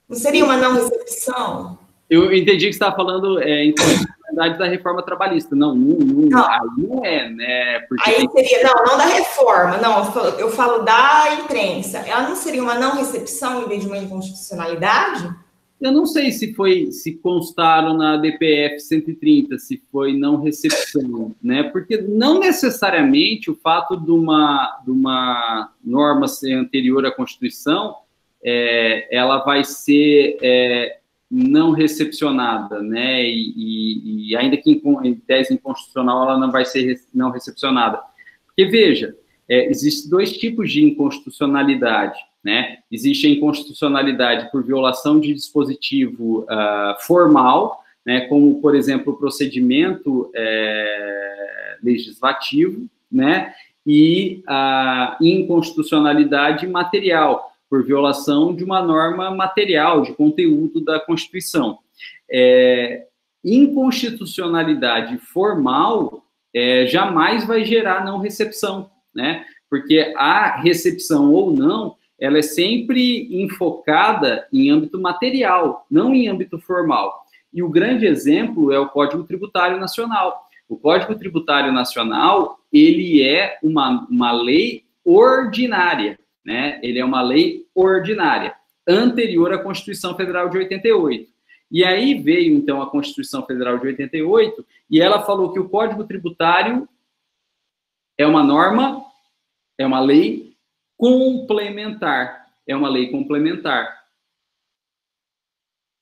Não seria uma não recepção? Eu entendi que você estava falando inconstitucionalidade da reforma trabalhista. Não. Aí não é, né? Porque aí seria, não da reforma, não, eu falo da imprensa. Ela não seria uma não recepção em vez de uma inconstitucionalidade? Eu não sei se constaram na DPF 130, se foi não recepção, né? Porque não necessariamente o fato de uma norma ser anterior à Constituição, ela vai ser não recepcionada, né? E ainda que em tese inconstitucional, ela não vai ser não recepcionada. Porque, veja, existem dois tipos de inconstitucionalidade, né? Existe a inconstitucionalidade por violação de dispositivo formal, né? Como, por exemplo, o procedimento legislativo, né? E a inconstitucionalidade material, por violação de uma norma material, de conteúdo da Constituição. Inconstitucionalidade formal jamais vai gerar não recepção, né? Porque a recepção ou não, ela é sempre enfocada em âmbito material, não em âmbito formal. E o grande exemplo é o Código Tributário Nacional. O Código Tributário Nacional, ele é uma lei ordinária, né? Ele é uma lei ordinária, anterior à Constituição Federal de 88. E aí veio, então, a Constituição Federal de 88, e ela falou que o Código Tributário é uma norma, é uma lei complementar. É uma lei complementar.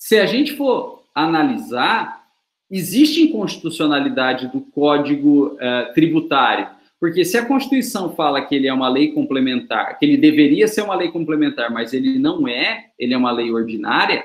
se a gente for analisar, existe inconstitucionalidade do Código Tributário, porque se a Constituição fala que ele é uma lei complementar, que ele deveria ser uma lei complementar, mas ele não é, ele é uma lei ordinária,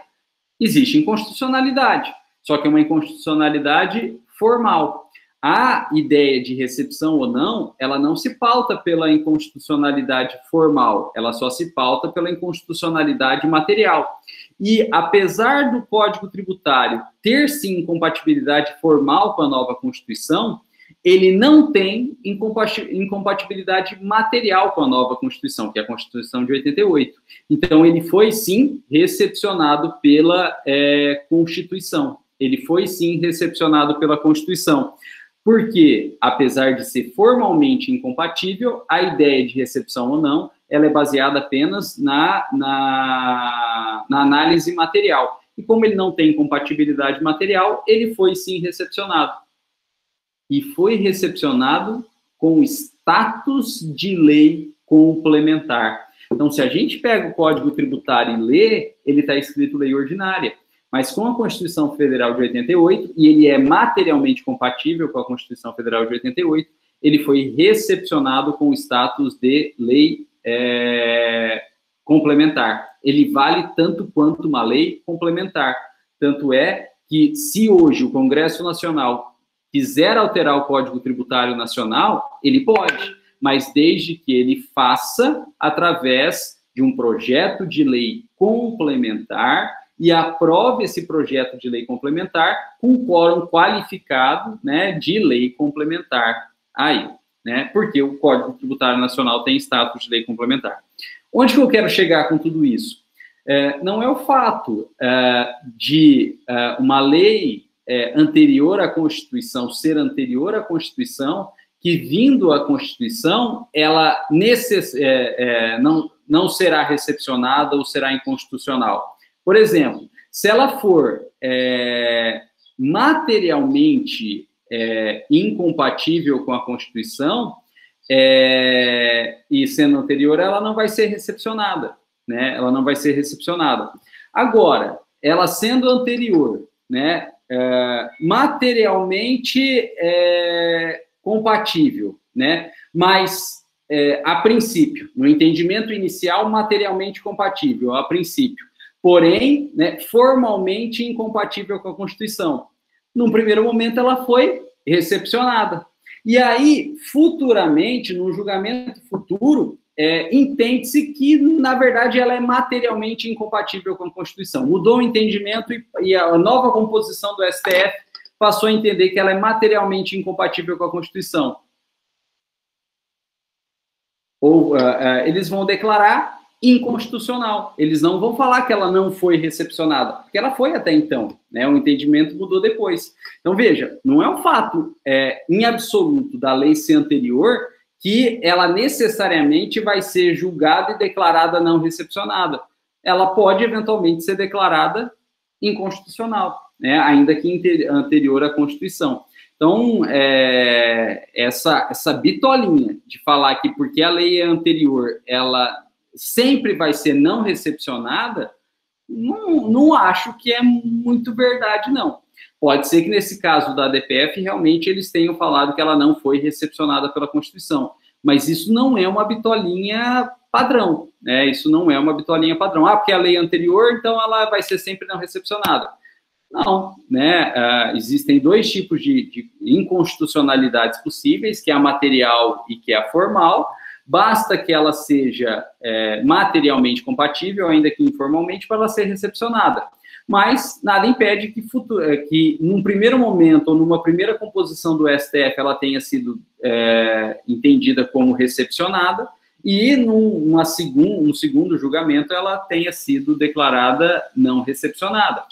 existe inconstitucionalidade, só que é uma inconstitucionalidade formal. A ideia de recepção ou não, ela não se pauta pela inconstitucionalidade formal, ela só se pauta pela inconstitucionalidade material. E, apesar do Código Tributário ter, sim, incompatibilidade formal com a nova Constituição, ele não tem incompatibilidade material com a nova Constituição, que é a Constituição de 88. Então, ele foi, sim, recepcionado pela Constituição. Ele foi, sim, recepcionado pela Constituição. Porque, apesar de ser formalmente incompatível, a ideia de recepção ou não, ela é baseada apenas na análise material. E como ele não tem compatibilidade material, ele foi, sim, recepcionado. E foi recepcionado com status de lei complementar. Então, se a gente pega o Código Tributário e lê, ele está escrito lei ordinária. Mas com a Constituição Federal de 88, e ele é materialmente compatível com a Constituição Federal de 88, ele foi recepcionado com o status de lei complementar. Ele vale tanto quanto uma lei complementar. Tanto é que, se hoje o Congresso Nacional quiser alterar o Código Tributário Nacional, ele pode, mas desde que ele faça através de um projeto de lei complementar e aprove esse projeto de lei complementar com quórum qualificado, né, de lei complementar aí, né, porque o Código Tributário Nacional tem status de lei complementar. Onde que eu quero chegar com tudo isso? Não é o fato de uma lei anterior à Constituição ser anterior à Constituição, que vindo à Constituição, ela não será recepcionada ou será inconstitucional. Por exemplo, se ela for materialmente incompatível com a Constituição, e sendo anterior, ela não vai ser recepcionada, né? Ela não vai ser recepcionada. Agora, ela sendo anterior, né, materialmente compatível, né? Mas, a princípio, no entendimento inicial, materialmente compatível, a princípio. Porém, né, formalmente incompatível com a Constituição. Num primeiro momento, ela foi recepcionada. E aí, futuramente, no julgamento futuro, entende-se que, na verdade, ela é materialmente incompatível com a Constituição. Mudou o entendimento e a nova composição do STF passou a entender que ela é materialmente incompatível com a Constituição. Ou eles vão declarar inconstitucional. Eles não vão falar que ela não foi recepcionada, porque ela foi até então, né? O entendimento mudou depois. Então, veja, não é um fato em absoluto da lei ser anterior que ela necessariamente vai ser julgada e declarada não recepcionada. Ela pode, eventualmente, ser declarada inconstitucional, né? Ainda que anterior à Constituição. Então, essa bitolinha de falar que porque a lei é anterior, ela sempre vai ser não recepcionada, não acho que é muito verdade, não. Pode ser que nesse caso da DPF, realmente eles tenham falado que ela não foi recepcionada pela Constituição, mas isso não é uma bitolinha padrão, né? Isso não é uma bitolinha padrão. Porque a lei é anterior, então ela vai ser sempre não recepcionada. Não, né? Existem dois tipos de inconstitucionalidades possíveis, que é a material e que é a formal. Basta que ela seja materialmente compatível, ainda que informalmente, para ela ser recepcionada. Mas nada impede que num primeiro momento, ou numa primeira composição do STF, ela tenha sido entendida como recepcionada, e num segundo julgamento ela tenha sido declarada não recepcionada.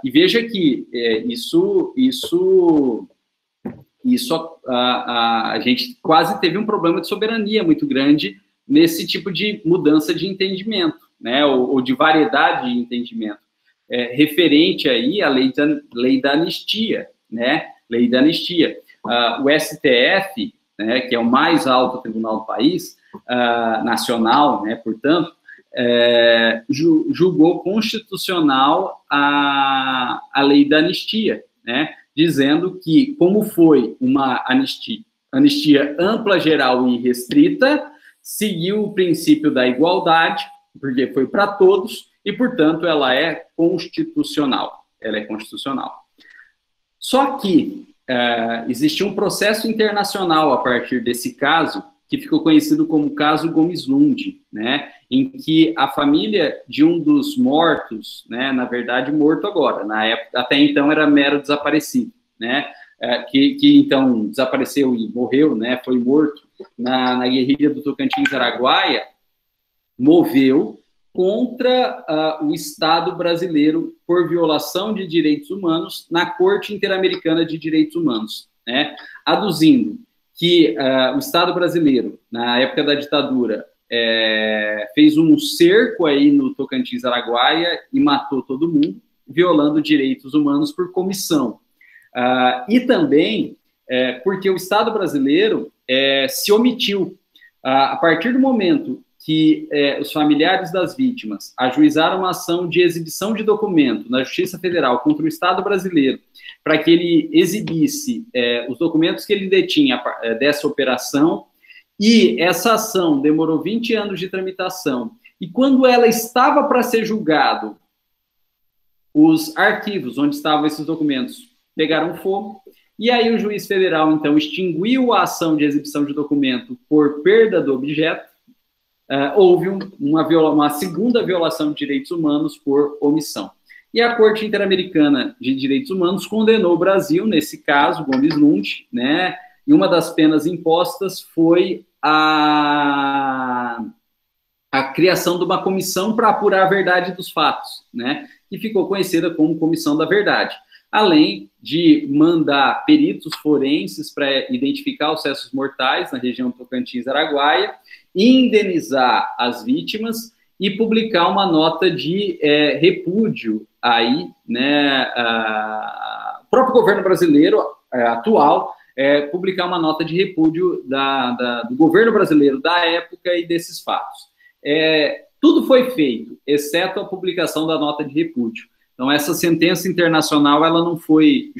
E veja que a gente quase teve um problema de soberania muito grande nesse tipo de mudança de entendimento, né, ou de variedade de entendimento, referente aí à lei da anistia, né, lei da anistia. O STF, né, que é o mais alto tribunal do país, nacional, né, portanto, julgou constitucional a lei da anistia, né? Dizendo que, como foi uma anistia ampla, geral e restrita, seguiu o princípio da igualdade, porque foi para todos, e, portanto, ela é constitucional. Ela é constitucional. Só que existe um processo internacional a partir desse caso, que ficou conhecido como caso Gomes Lund, né, em que a família de um dos mortos, né, na verdade morto agora, na época, até então era mero desaparecido, né, que então desapareceu e morreu, né, foi morto na guerrilha do Tocantins-Araguaia, moveu contra o Estado brasileiro por violação de direitos humanos na Corte Interamericana de Direitos Humanos, né, aduzindo que o Estado brasileiro, na época da ditadura, fez um cerco aí no Tocantins-Araguaia e matou todo mundo, violando direitos humanos por comissão. E também porque o Estado brasileiro se omitiu. A partir do momento que os familiares das vítimas ajuizaram uma ação de exibição de documento na Justiça Federal contra o Estado brasileiro, para que ele exibisse os documentos que ele detinha dessa operação, e essa ação demorou 20 anos de tramitação, e quando ela estava para ser julgado, os arquivos onde estavam esses documentos pegaram fogo, e aí o juiz federal, então, extinguiu a ação de exibição de documento por perda do objeto. Houve uma segunda violação de direitos humanos por omissão. E a Corte Interamericana de Direitos Humanos condenou o Brasil, nesse caso, Gomes Lund, né, e uma das penas impostas foi a criação de uma comissão para apurar a verdade dos fatos, né, que ficou conhecida como Comissão da Verdade, além de mandar peritos forenses para identificar os restos mortais na região do Tocantins-Araguaia, indenizar as vítimas e publicar uma nota de repúdio aí, né, o próprio governo brasileiro atual publicar uma nota de repúdio do governo brasileiro da época e desses fatos. Tudo foi feito, exceto a publicação da nota de repúdio. Então, essa sentença internacional, ela não foi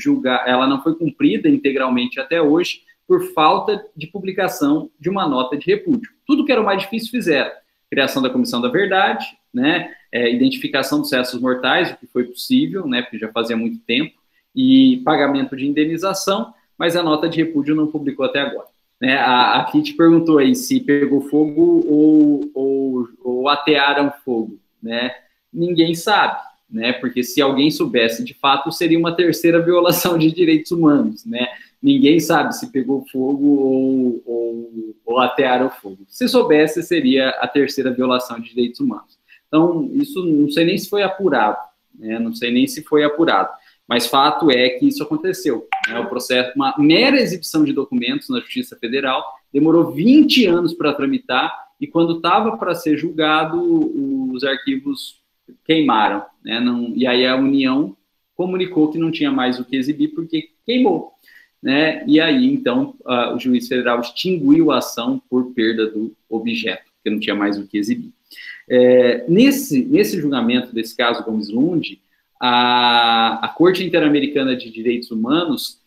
cumprida integralmente até hoje, por falta de publicação de uma nota de repúdio. Tudo que era o mais difícil fizeram. Criação da Comissão da Verdade, né, identificação dos restos mortais, o que foi possível, né, porque já fazia muito tempo, e pagamento de indenização, mas a nota de repúdio não publicou até agora. Né, a Kitty perguntou aí se pegou fogo ou atearam fogo. Né? Ninguém sabe, né, porque se alguém soubesse de fato, seria uma terceira violação de direitos humanos, né? Ninguém sabe se pegou fogo ou atearam fogo. Se soubesse, seria a terceira violação de direitos humanos. Então, isso não sei nem se foi apurado, né? Não sei nem se foi apurado, mas fato é que isso aconteceu. Né? O processo, uma mera exibição de documentos na Justiça Federal, demorou 20 anos para tramitar, e quando estava para ser julgado, os arquivos queimaram. Né? E aí a União comunicou que não tinha mais o que exibir porque queimou. Né? E aí, então, o juiz federal extinguiu a ação por perda do objeto, porque não tinha mais o que exibir. Nesse julgamento desse caso Gomes Lund, a Corte Interamericana de Direitos Humanos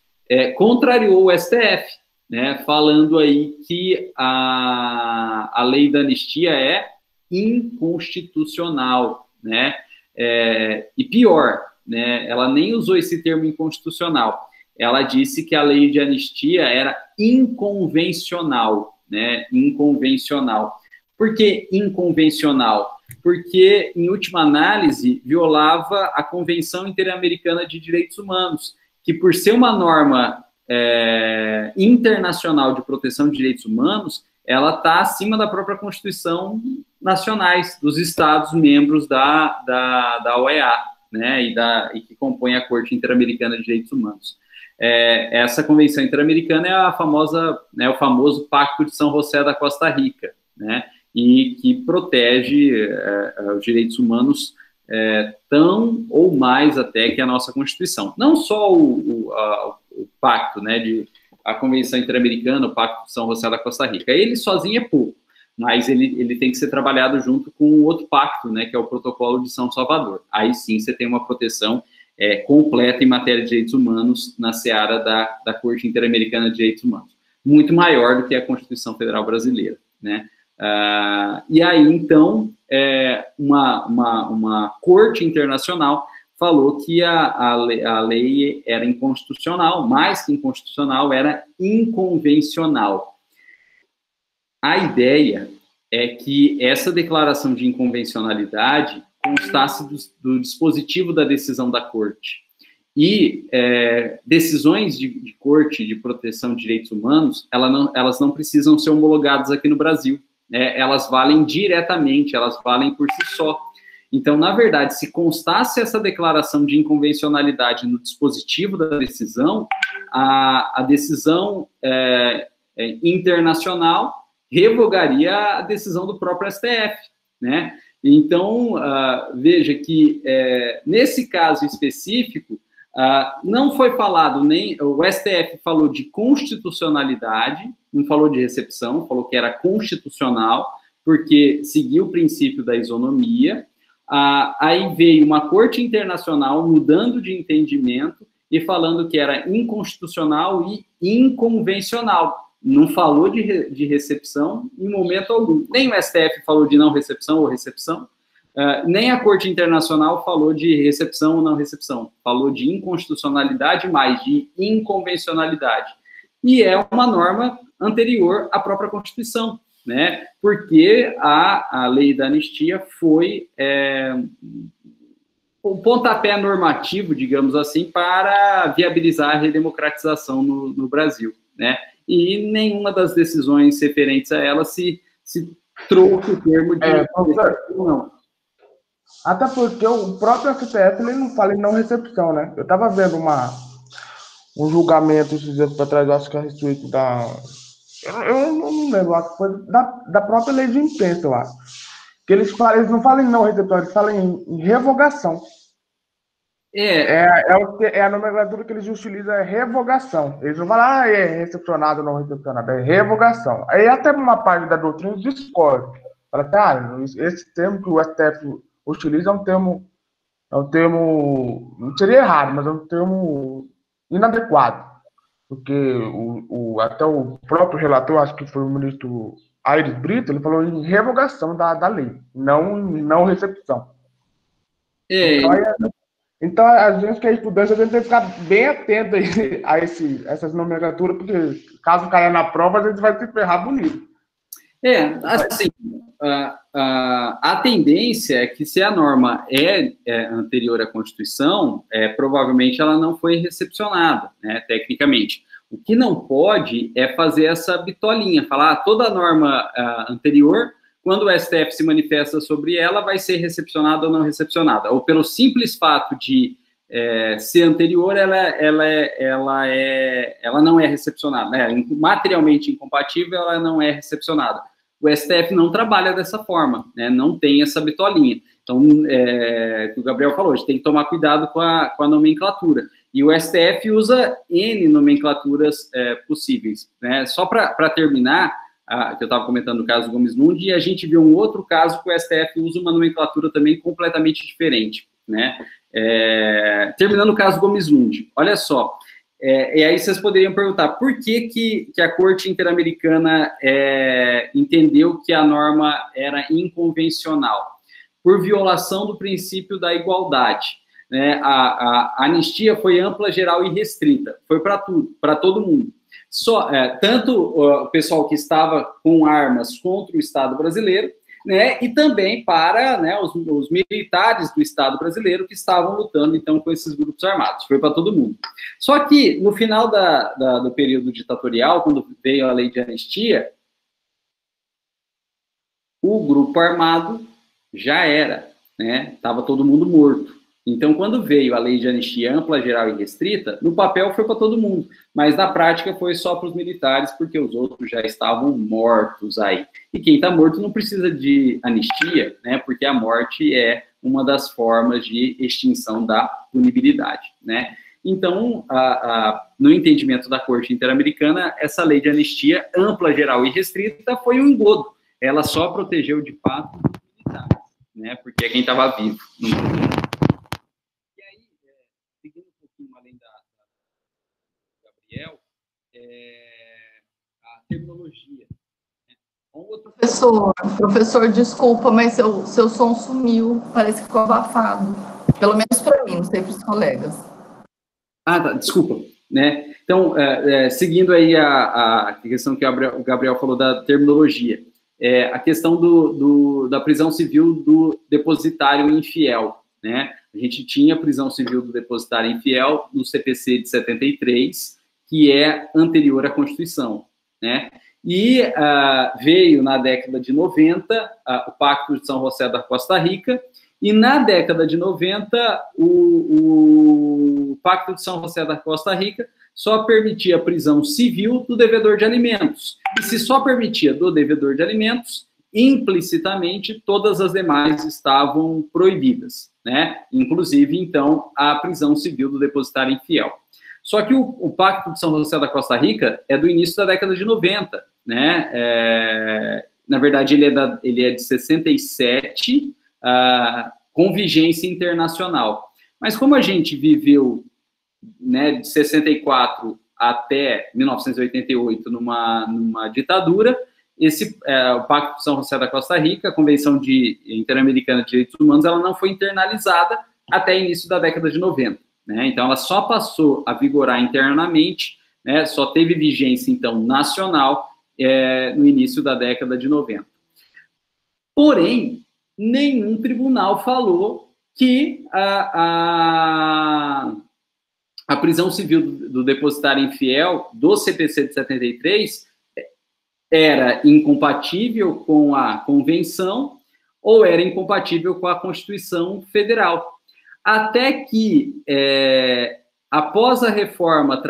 contrariou o STF, né, falando aí que a lei da anistia é inconstitucional, né? E pior, né, ela nem usou esse termo inconstitucional. Ela disse que a lei de anistia era inconvencional, né? Inconvencional. Por que inconvencional? Porque, em última análise, violava a Convenção Interamericana de Direitos Humanos, que, por ser uma norma internacional de proteção de direitos humanos, ela está acima da própria Constituição nacionais dos Estados membros da OEA, né? E que compõe a Corte Interamericana de Direitos Humanos. Essa Convenção Interamericana é o famoso Pacto de São José da Costa Rica, né, e que protege os direitos humanos tão ou mais até que a nossa Constituição. Não só o pacto, né, a Convenção Interamericana, o Pacto de São José da Costa Rica, ele sozinho é pouco, mas ele tem que ser trabalhado junto com outro pacto, né, que é o Protocolo de São Salvador. Aí sim você tem uma proteção completa em matéria de direitos humanos na seara da Corte Interamericana de Direitos Humanos, muito maior do que a Constituição Federal Brasileira, né? E aí, então, uma corte internacional falou que a lei era inconstitucional, mais que inconstitucional, era inconvencional. A ideia é que essa declaração de inconvencionalidade constasse do dispositivo da decisão da corte. E decisões de corte de proteção de direitos humanos, elas não precisam ser homologadas aqui no Brasil. Elas valem diretamente, elas valem por si só. Então, na verdade, se constasse essa declaração de inconvencionalidade no dispositivo da decisão, a decisão internacional revogaria a decisão do próprio STF, né? Então, veja que, nesse caso específico, não foi falado nem... O STF falou de constitucionalidade, não falou de recepção, falou que era constitucional, porque seguiu o princípio da isonomia. Aí veio uma corte internacional mudando de entendimento e falando que era inconstitucional e inconvencional. Não falou de recepção em momento algum. Nem o STF falou de não recepção ou recepção, nem a Corte Internacional falou de recepção ou não recepção. Falou de inconstitucionalidade, mais de inconvencionalidade. E é uma norma anterior à própria Constituição, né? Porque a lei da anistia foi um pontapé normativo, digamos assim, para viabilizar a redemocratização no Brasil, né? E nenhuma das decisões referentes a ela se trouxe o termo de... não. Até porque o próprio STF ele não fala em não recepção, né? Eu estava vendo um julgamento esses dias para trás, eu acho que a respeito da... Eu não lembro, acho que foi da própria lei de imprensa, eu acho. Que eles não falam em não recepção, eles falam em revogação. É a nomenclatura que eles utilizam, é revogação. Eles não falam, é recepcionado ou não recepcionado, é revogação. Aí até uma parte da doutrina discorda. Fala assim, esse termo que o STF utiliza é um termo, não seria errado, mas é um termo inadequado. Porque até o próprio relator, acho que foi o ministro Aires Brito, ele falou em revogação da lei, não recepção. Então, a gente que é estudante, a gente tem que ficar bem atento a essas nomenclaturas, porque caso caia na prova, a gente vai se ferrar bonito. Assim, a tendência é que se a norma é anterior à Constituição, provavelmente ela não foi recepcionada, né, tecnicamente. O que não pode é fazer essa bitolinha, falar toda norma anterior, quando o STF se manifesta sobre ela, vai ser recepcionada ou não recepcionada. Ou pelo simples fato de ser anterior, ela não é recepcionada, né? Materialmente incompatível, ela não é recepcionada. O STF não trabalha dessa forma, né? Não tem essa bitolinha. Então, o Gabriel falou, a gente tem que tomar cuidado com a nomenclatura. E o STF usa N nomenclaturas possíveis, né? Só para terminar, que eu estava comentando o caso Gomes Nundi, e a gente viu um outro caso que o STF usa uma nomenclatura também completamente diferente, né? Terminando o caso Gomes Nundi, olha só, e aí vocês poderiam perguntar, por que a Corte Interamericana entendeu que a norma era inconvencional? Por violação do princípio da igualdade, né? A anistia foi ampla, geral e restrita, foi para tudo, para todo mundo. Tanto o pessoal que estava com armas contra o Estado brasileiro, né, e também para, né, os militares do Estado brasileiro que estavam lutando, então, com esses grupos armados. Foi para todo mundo. Só que, no final do período ditatorial, quando veio a lei de anistia, o grupo armado já era, né, estava todo mundo morto. Então, quando veio a lei de anistia ampla, geral e restrita, no papel foi para todo mundo, mas na prática foi só para os militares, porque os outros já estavam mortos aí. E quem está morto não precisa de anistia, né, porque a morte é uma das formas de extinção da punibilidade, né. Então, no entendimento da Corte Interamericana, essa lei de anistia ampla, geral e restrita foi um engodo. ela só protegeu, de fato, os militares, né? Porque é quem estava vivo. E aí, seguindo um pouquinho além da Gabriel, a terminologia. Professor, desculpa, mas seu som sumiu, parece que ficou abafado. Pelo menos para mim, não sei para os colegas. Ah, tá, desculpa, né? Então, seguindo aí a questão que o Gabriel falou da terminologia, a questão da prisão civil do depositário infiel, né? A gente tinha prisão civil do depositário infiel no CPC de 73, que é anterior à Constituição, né? E veio na década de 90 o Pacto de São José da Costa Rica, e na década de 90 o Pacto de São José da Costa Rica só permitia a prisão civil do devedor de alimentos. E se só permitia do devedor de alimentos, implicitamente todas as demais estavam proibidas, né? Inclusive, então, a prisão civil do depositário infiel. Só que o Pacto de São José da Costa Rica é do início da década de 90, né? Na verdade, ele é de 67, com vigência internacional. Mas como a gente viveu, né, de 64 até 1988 numa ditadura, o Pacto de São José da Costa Rica, a Convenção Interamericana de Direitos Humanos, ela não foi internalizada até início da década de 90. Né? Então, ela só passou a vigorar internamente, né? Só teve vigência, então, nacional no início da década de 90. Porém, nenhum tribunal falou que a prisão civil do depositário infiel do CPC de 73 era incompatível com a Convenção ou era incompatível com a Constituição Federal. Até que, após a reforma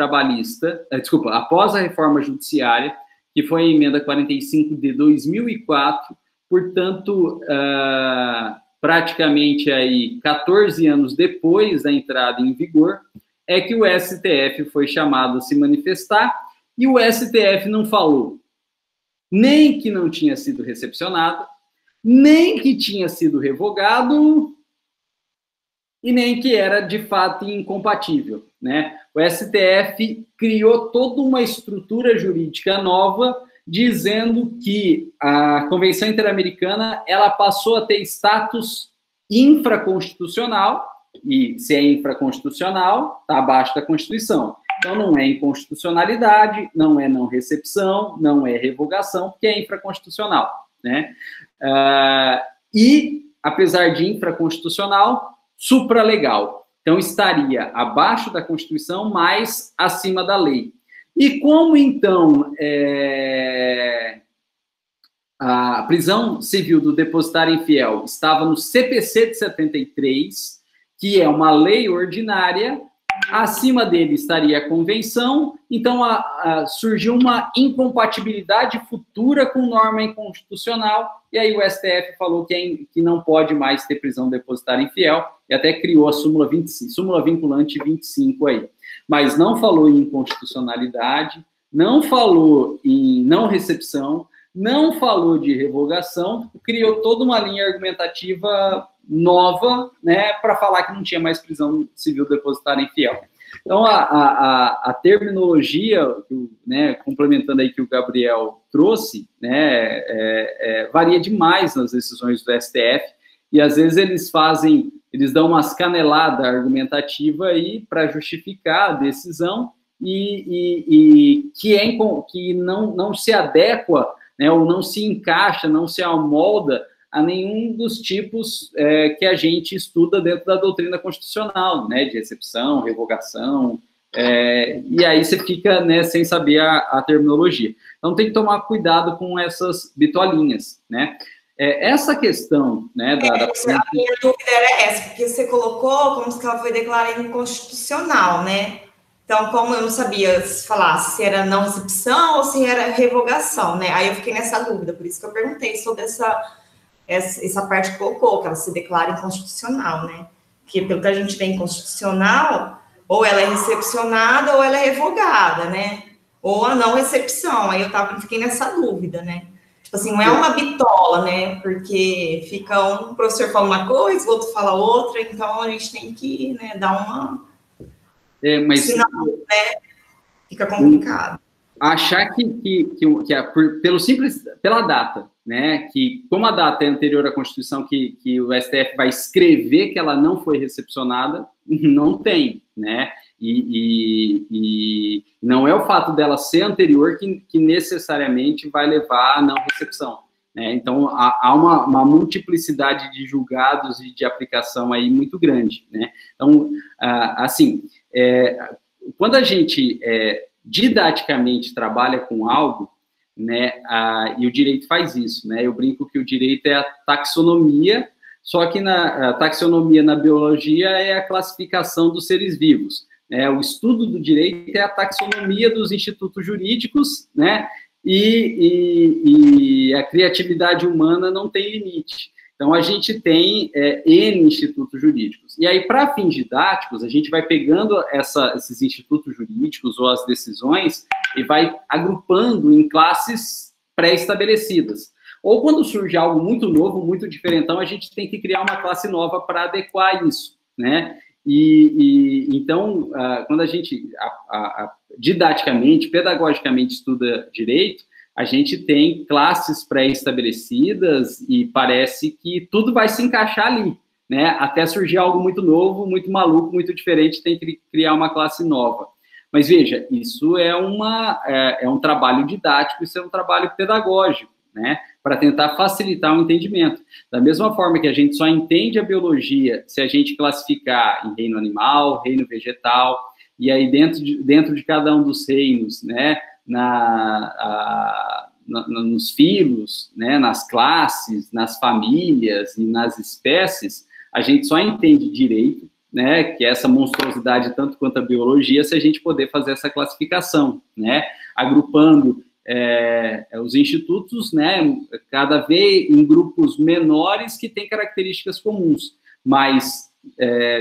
após a reforma judiciária, que foi a emenda 45 de 2004, portanto, praticamente aí 14 anos depois da entrada em vigor, é que o STF foi chamado a se manifestar, e o STF não falou nem que não tinha sido recepcionado, nem que tinha sido revogado, e nem que era, de fato, incompatível, né? O STF criou toda uma estrutura jurídica nova, dizendo que a Convenção Interamericana ela passou a ter status infraconstitucional, e se é infraconstitucional, está abaixo da Constituição. Então, não é inconstitucionalidade, não é não recepção, não é revogação, porque é infraconstitucional, né? E, apesar de infraconstitucional, supralegal. Então, estaria abaixo da Constituição, mas acima da lei. E como, então, a prisão civil do depositário infiel estava no CPC de 73, que é uma lei ordinária, acima dele estaria a Convenção, então surgiu uma incompatibilidade futura com norma inconstitucional, e aí o STF falou que não pode mais ter prisão depositária infiel, e até criou a súmula vinculante 25 aí. Mas não falou em inconstitucionalidade, não falou em não recepção, não falou de revogação, criou toda uma linha argumentativa nova, né, para falar que não tinha mais prisão civil depositária infiel. Então, a terminologia, né, complementando aí que o Gabriel trouxe, né, varia demais nas decisões do STF, e às vezes eles dão umas caneladas argumentativas aí para justificar a decisão, e que não se adequa, né, ou não se encaixa, não se amolda a nenhum dos tipos que a gente estuda dentro da doutrina constitucional, né, de recepção, revogação, e aí você fica, né, sem saber a terminologia. Então tem que tomar cuidado com essas bitolinhas, né. Essa questão, né, a minha dúvida era essa, porque você colocou como se ela foi declarada inconstitucional, né? Então, como eu não sabia falar se era não recepção ou se era revogação, né? Aí eu fiquei nessa dúvida, por isso que eu perguntei sobre essa parte que colocou, que ela se declara inconstitucional, né? Porque pelo que a gente vê inconstitucional, ou ela é recepcionada ou ela é revogada, né? Ou a não recepção. Aí eu fiquei nessa dúvida, né? Tipo assim, não é uma bitola, né? Porque fica um professor fala uma coisa, o outro fala outra, então a gente tem que, né, dar uma... Mas... Senão, né, fica complicado. Achar pela data, né, que como a data é anterior à Constituição, que o STF vai escrever que ela não foi recepcionada, não tem, né, e não é o fato dela ser anterior que necessariamente vai levar à não recepção, né, então há uma multiplicidade de julgados e de aplicação aí muito grande, né, então, assim, quando a gente didaticamente trabalha com algo, né, e o direito faz isso, né, eu brinco que o direito é a taxonomia, só que a taxonomia na biologia é a classificação dos seres vivos, né, o estudo do direito é a taxonomia dos institutos jurídicos, né, e a criatividade humana não tem limite. Então, a gente tem N institutos jurídicos. E aí, para fins didáticos, a gente vai pegando esses institutos jurídicos ou as decisões e vai agrupando em classes pré-estabelecidas. Ou quando surge algo muito novo, muito diferentão, a gente tem que criar uma classe nova para adequar isso, né? Então, quando a gente didaticamente, pedagogicamente estuda direito, a gente tem classes pré-estabelecidas e parece que tudo vai se encaixar ali, né? Até surgir algo muito novo, muito maluco, muito diferente, tem que criar uma classe nova. Mas veja, isso é um trabalho didático, isso é um trabalho pedagógico, né? Para tentar facilitar o entendimento. Da mesma forma que a gente só entende a biologia se a gente classificar em reino animal, reino vegetal, e aí dentro de cada um dos reinos, né? Nos filos, né, nas classes, nas famílias e nas espécies, a gente só entende direito, né, que é essa monstruosidade tanto quanto a biologia, se a gente poder fazer essa classificação, né, agrupando os institutos, né, cada vez em grupos menores que têm características comuns, mas,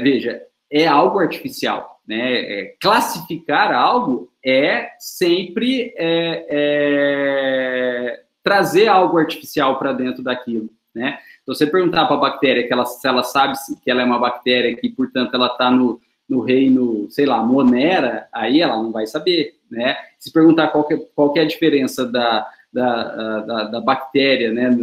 veja, é algo artificial, né? Classificar algo é sempre trazer algo artificial para dentro daquilo, né? Então, você perguntar para a bactéria se ela sabe que ela é uma bactéria, que, portanto, ela está no reino, sei lá, Monera, aí ela não vai saber, né? Se perguntar qual que é a diferença da bactéria, né,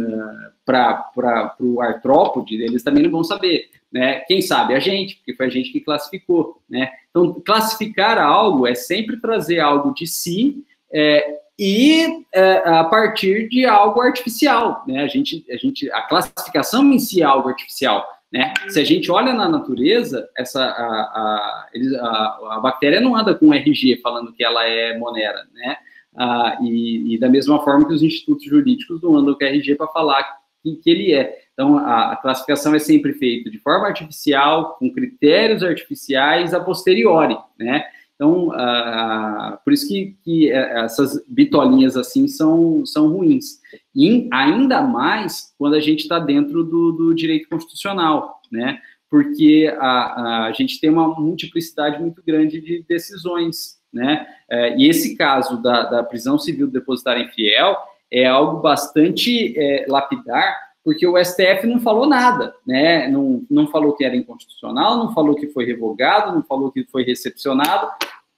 para o artrópode, eles também não vão saber, né? Quem sabe? A gente, porque foi a gente que classificou, né? Então, classificar algo é sempre trazer algo de si a partir de algo artificial, né? A classificação em si é algo artificial, né? Se a gente olha na natureza, a bactéria não anda com RG falando que ela é Monera, né? E da mesma forma que os institutos jurídicos não andam com RG para falar que ele é. Então, a classificação é sempre feita de forma artificial, com critérios artificiais a posteriori, né? Então, por isso que essas bitolinhas assim são ruins. E ainda mais quando a gente está dentro do direito constitucional, né? Porque a gente tem uma multiplicidade muito grande de decisões, né? E esse caso da prisão civil do depositário infiel é algo bastante lapidar, porque o STF não falou nada, né? Não falou que era inconstitucional, não falou que foi revogado, não falou que foi recepcionado,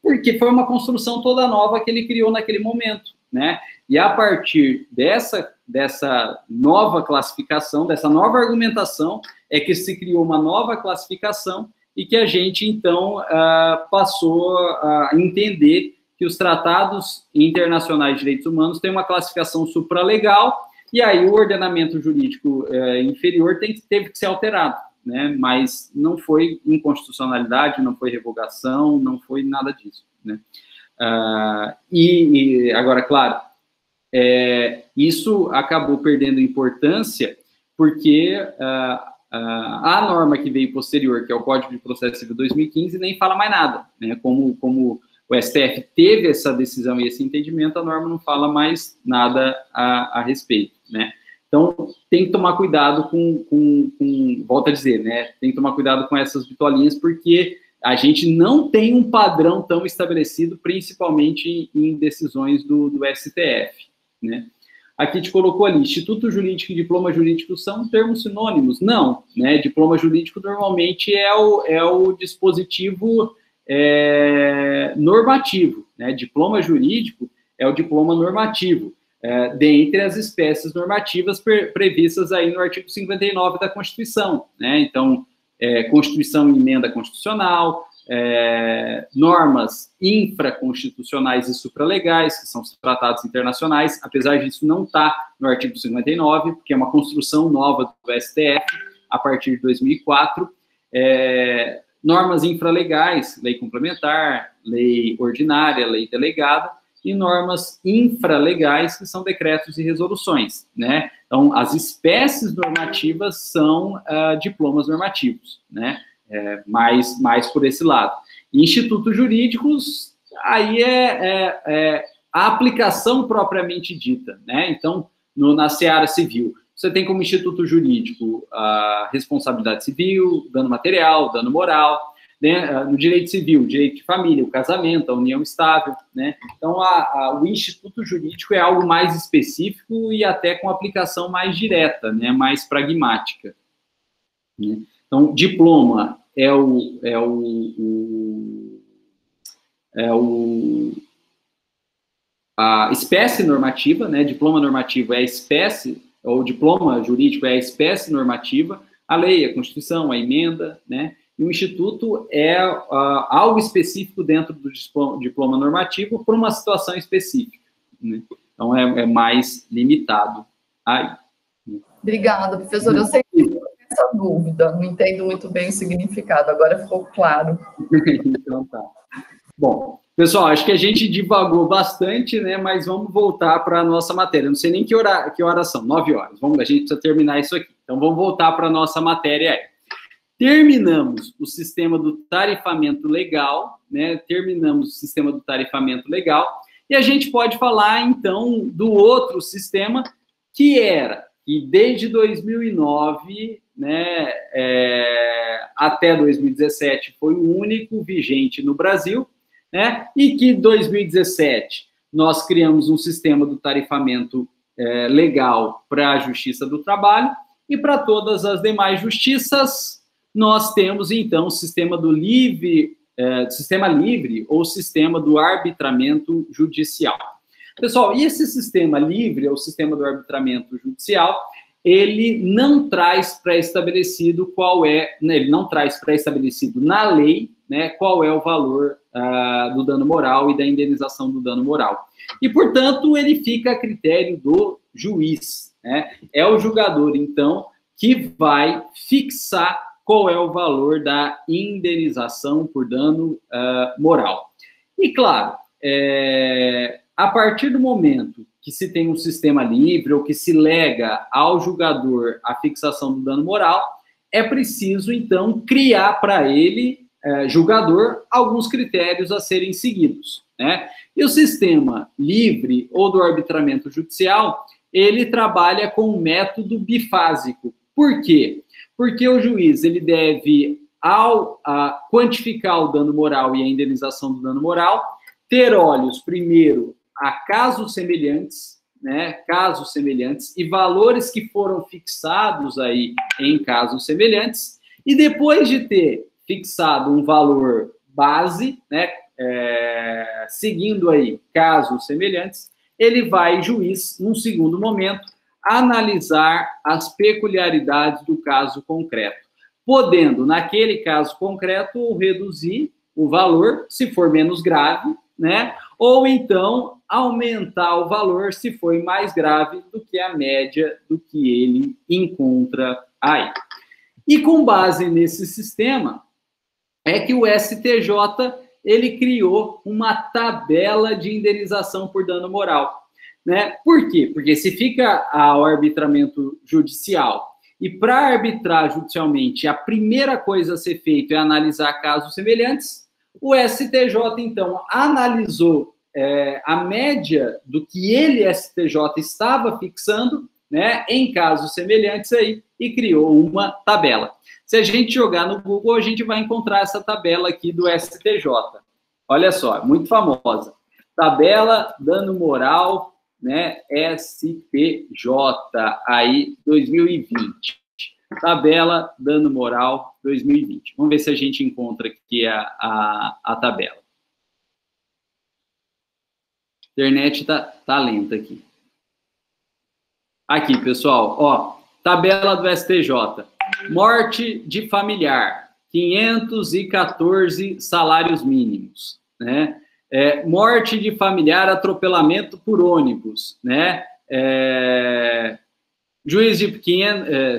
porque foi uma construção toda nova que ele criou naquele momento, né? E a partir dessa nova classificação, dessa nova argumentação, é que se criou uma nova classificação e que a gente, então, passou a entender que os tratados internacionais de direitos humanos têm uma classificação supralegal, e aí o ordenamento jurídico inferior teve que ser alterado, né? Mas não foi inconstitucionalidade, não foi revogação, não foi nada disso, né? E agora, claro, isso acabou perdendo importância porque a norma que veio posterior, que é o Código de Processo Civil 2015, nem fala mais nada, né? Como o STF teve essa decisão e esse entendimento, a norma não fala mais nada a respeito, né? Então, tem que tomar cuidado volto a dizer, né? Tem que tomar cuidado com essas bitolinhas, porque a gente não tem um padrão tão estabelecido, principalmente em decisões do STF, né? Aqui te colocou ali, Instituto Jurídico e Diploma Jurídico são termos sinônimos? Não, né? Diploma Jurídico normalmente é o dispositivo normativo, né? Diploma Jurídico é o diploma normativo, dentre as espécies normativas previstas aí no artigo 59 da Constituição, né? Então, Constituição e emenda constitucional, normas infraconstitucionais e supralegais, que são os tratados internacionais, apesar disso não estar no artigo 59, porque é uma construção nova do STF, a partir de 2004, normas infralegais, lei complementar, lei ordinária, lei delegada, e normas infralegais, que são decretos e resoluções, né? Então, as espécies normativas são diplomas normativos, né? Mais por esse lado. Institutos jurídicos, aí a aplicação propriamente dita, né? Então, na seara civil, você tem como instituto jurídico a responsabilidade civil, dano material, dano moral, né? No direito civil, direito de família, o casamento, a união estável, né? Então, o instituto jurídico é algo mais específico e até com aplicação mais direta, né? Mais pragmática, né? Então, diploma a espécie normativa, né? Diploma normativo é a espécie, ou diploma jurídico é a espécie normativa, a lei, a Constituição, a emenda, né? E o instituto é algo específico dentro do diploma normativo para uma situação específica, né? Então, é mais limitado aí. Obrigada, professor. Eu sei que eu tenho essa dúvida, não entendo muito bem o significado, agora ficou claro. Então, tá. Bom, pessoal, acho que a gente divagou bastante, né? Mas vamos voltar para a nossa matéria. Não sei nem que horas são, 9 horas. A gente precisa terminar isso aqui. Então, vamos voltar para a nossa matéria aí. Terminamos o sistema do tarifamento legal, né? Terminamos o sistema do tarifamento legal, e a gente pode falar, então, do outro sistema, que desde 2009, né, até 2017, foi o único vigente no Brasil, né? E que em 2017 nós criamos um sistema do tarifamento legal para a Justiça do Trabalho, e para todas as demais justiças nós temos, então, o sistema sistema livre ou sistema do arbitramento judicial. Pessoal, e esse sistema livre, ou sistema do arbitramento judicial, ele não traz pré-estabelecido ele não traz pré-estabelecido na lei, né, qual é o valor do dano moral e da indenização do dano moral. E, portanto, ele fica a critério do juiz, né? É o julgador, então, que vai fixar qual é o valor da indenização por dano moral. E, claro, a partir do momento que se tem um sistema livre ou que se lega ao julgador a fixação do dano moral, é preciso, então, criar para ele, julgador, alguns critérios a serem seguidos, né? E o sistema livre ou do arbitramento judicial, ele trabalha com um método bifásico. Por quê? Porque o juiz ele deve, ao quantificar o dano moral e a indenização do dano moral, ter olhos, primeiro, a casos semelhantes, né, casos semelhantes e valores que foram fixados aí em casos semelhantes, e depois de ter fixado um valor base, né, seguindo aí casos semelhantes, ele vai, juiz, num segundo momento, analisar as peculiaridades do caso concreto, podendo, naquele caso concreto, reduzir o valor, se for menos grave, né? Ou então aumentar o valor se for mais grave do que a média do que ele encontra aí. E com base nesse sistema, é que o STJ ele criou uma tabela de indenização por dano moral. Né? Por quê? Porque se fica ao arbitramento judicial e para arbitrar judicialmente a primeira coisa a ser feita é analisar casos semelhantes, o STJ, então, analisou a média do que ele, STJ, estava fixando, né, em casos semelhantes aí e criou uma tabela. Se a gente jogar no Google, a gente vai encontrar essa tabela aqui do STJ. Olha só, muito famosa. Tabela dano moral né, SPJ, aí 2020. Tabela dano moral 2020. Vamos ver se a gente encontra aqui a tabela. A internet tá lenta aqui. Aqui, pessoal, ó, tabela do STJ. Morte de familiar, 514 salários mínimos, né? Morte de familiar, atropelamento por ônibus, né? Juiz de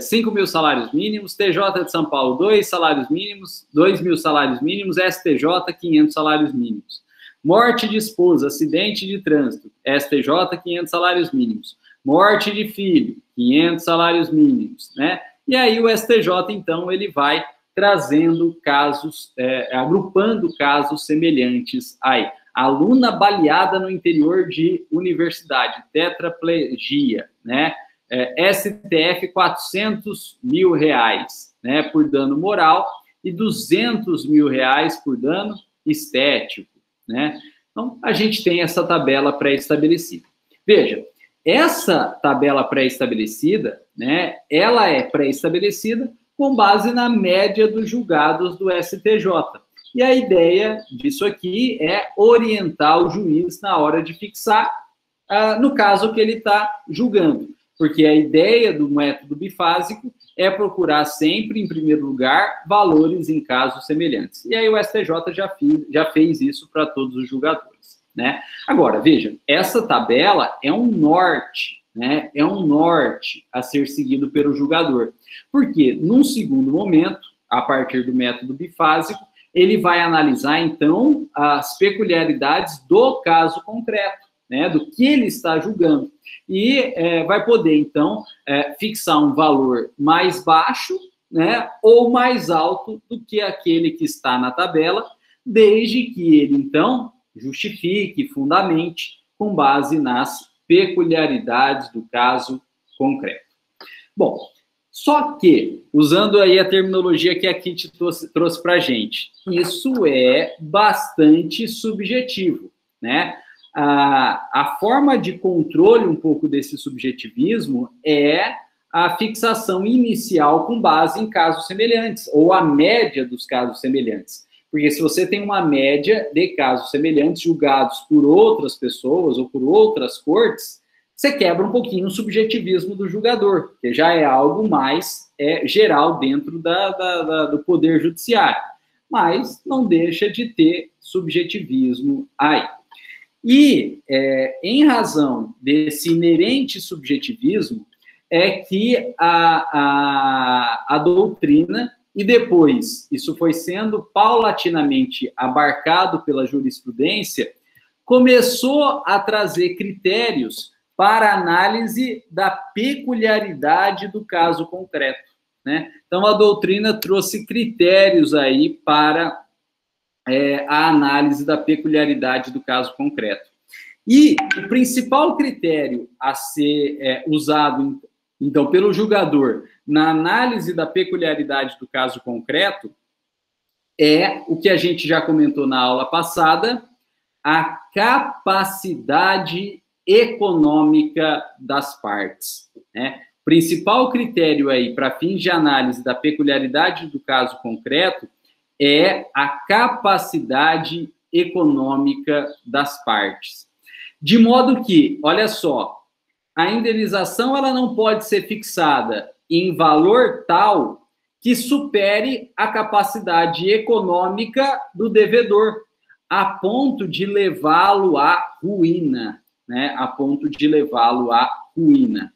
5 mil salários mínimos, TJ de São Paulo, 2 salários mínimos, 2 mil salários mínimos, STJ, 500 salários mínimos. Morte de esposa, acidente de trânsito, STJ, 500 salários mínimos. Morte de filho, 500 salários mínimos, né? E aí o STJ, então, ele vai trazendo casos, agrupando casos semelhantes aí. Aluna baleada no interior de universidade, tetraplegia, né? STF, 400 mil reais, né, por dano moral e 200 mil reais por dano estético, né? Então, a gente tem essa tabela pré-estabelecida. Veja, essa tabela pré-estabelecida, né, ela é pré-estabelecida com base na média dos julgados do STJ. E a ideia disso aqui é orientar o juiz na hora de fixar, no caso que ele está julgando. Porque a ideia do método bifásico é procurar sempre, em primeiro lugar, valores em casos semelhantes. E aí o STJ já fez isso para todos os julgadores, né? Agora, veja, essa tabela é um norte, né? É um norte a ser seguido pelo julgador. Porque, num segundo momento, a partir do método bifásico, ele vai analisar, então, as peculiaridades do caso concreto, né? Do que ele está julgando. E vai poder, então, fixar um valor mais baixo, né, ou mais alto do que aquele que está na tabela, desde que ele, então, justifique, fundamente, com base nas peculiaridades do caso concreto. Bom, só que, usando aí a terminologia que a Kitty trouxe para a gente, isso é bastante subjetivo, né? A forma de controle um pouco desse subjetivismo é a fixação inicial com base em casos semelhantes, ou a média dos casos semelhantes. Porque se você tem uma média de casos semelhantes julgados por outras pessoas ou por outras cortes, você quebra um pouquinho o subjetivismo do julgador, que já é algo mais geral dentro do Poder Judiciário. Mas não deixa de ter subjetivismo aí. E, em razão desse inerente subjetivismo, é que a doutrina, e depois isso foi sendo paulatinamente abarcado pela jurisprudência, começou a trazer critérios para análise da peculiaridade do caso concreto, né? Então, a doutrina trouxe critérios aí para a análise da peculiaridade do caso concreto. E o principal critério a ser usado, então, pelo julgador na análise da peculiaridade do caso concreto é o que a gente já comentou na aula passada, a capacidade econômica das partes, né? Principal critério aí para fins de análise da peculiaridade do caso concreto é a capacidade econômica das partes. De modo que, olha só, a indenização ela não pode ser fixada em valor tal que supere a capacidade econômica do devedor, a ponto de levá-lo à ruína, né? A ponto de levá-lo à ruína.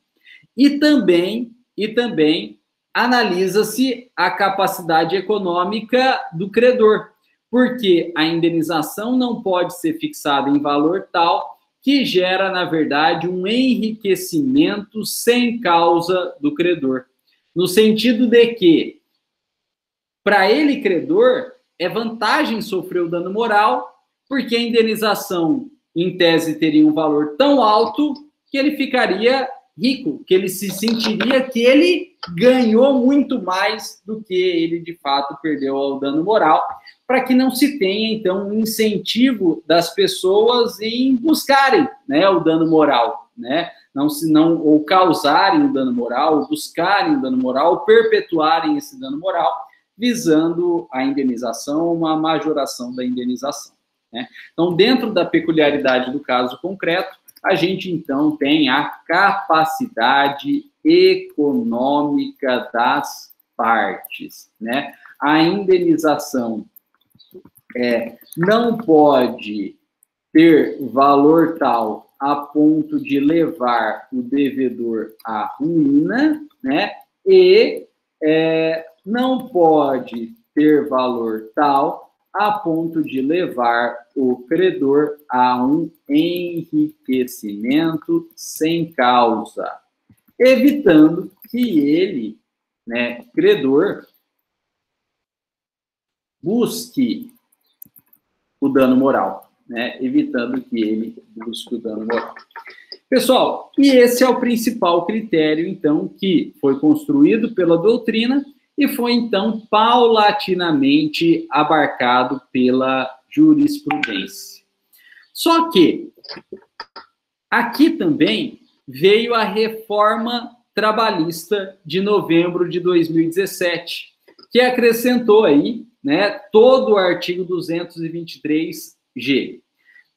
E também analisa-se a capacidade econômica do credor, porque a indenização não pode ser fixada em valor tal que gera, na verdade, um enriquecimento sem causa do credor. No sentido de que, para ele, credor, é vantagem sofrer o dano moral, porque a indenização, em tese, teria um valor tão alto que ele ficaria rico, que ele se sentiria que ele ganhou muito mais do que ele, de fato, perdeu ao dano moral, para que não se tenha, então, um incentivo das pessoas em buscarem, né, o dano moral, né? Ou causarem o dano moral, ou buscarem o dano moral, ou perpetuarem esse dano moral, visando a indenização, uma majoração da indenização, né? Então, dentro da peculiaridade do caso concreto, a gente, então, tem a capacidade econômica das partes, né? A indenização não pode ter valor tal a ponto de levar o devedor à ruína, né? E não pode ter valor tal a ponto de levar o credor a um enriquecimento sem causa, evitando que ele, né, credor, busque o dano moral, né? Evitando que ele busque o dano moral. Pessoal, e esse é o principal critério, então, que foi construído pela doutrina e foi, então, paulatinamente abarcado pela jurisprudência. Só que aqui também veio a reforma trabalhista de novembro de 2017, que acrescentou aí, né, todo o artigo 223G.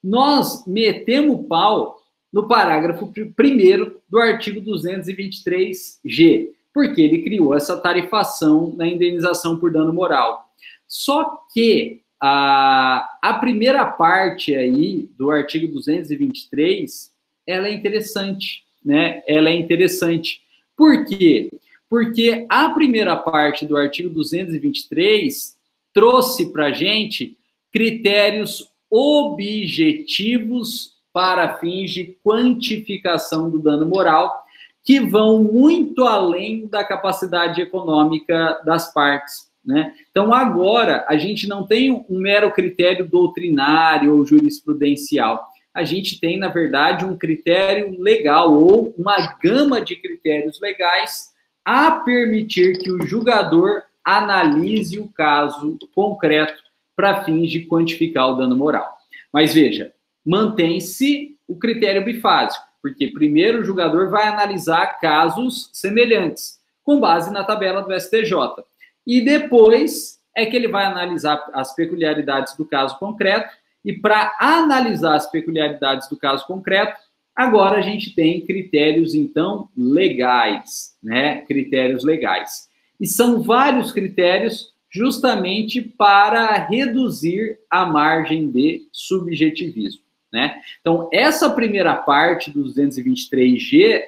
Nós metemos o pau no parágrafo 1º do artigo 223G, porque ele criou essa tarifação na indenização por dano moral. Só que a primeira parte aí do artigo 223, ela é interessante, né? Ela é interessante. Por quê? Porque a primeira parte do artigo 223 trouxe para a gente critérios objetivos para fins de quantificação do dano moral, que vão muito além da capacidade econômica das partes, né? Então, agora, a gente não tem um mero critério doutrinário ou jurisprudencial. A gente tem, na verdade, um critério legal ou uma gama de critérios legais a permitir que o julgador analise o caso concreto para fins de quantificar o dano moral. Mas veja, mantém-se o critério bifásico, porque primeiro o julgador vai analisar casos semelhantes, com base na tabela do STJ. E depois é que ele vai analisar as peculiaridades do caso concreto, e para analisar as peculiaridades do caso concreto, agora a gente tem critérios, então, legais, né? Critérios legais. E são vários critérios justamente para reduzir a margem de subjetivismo, né? Então, essa primeira parte do 223G,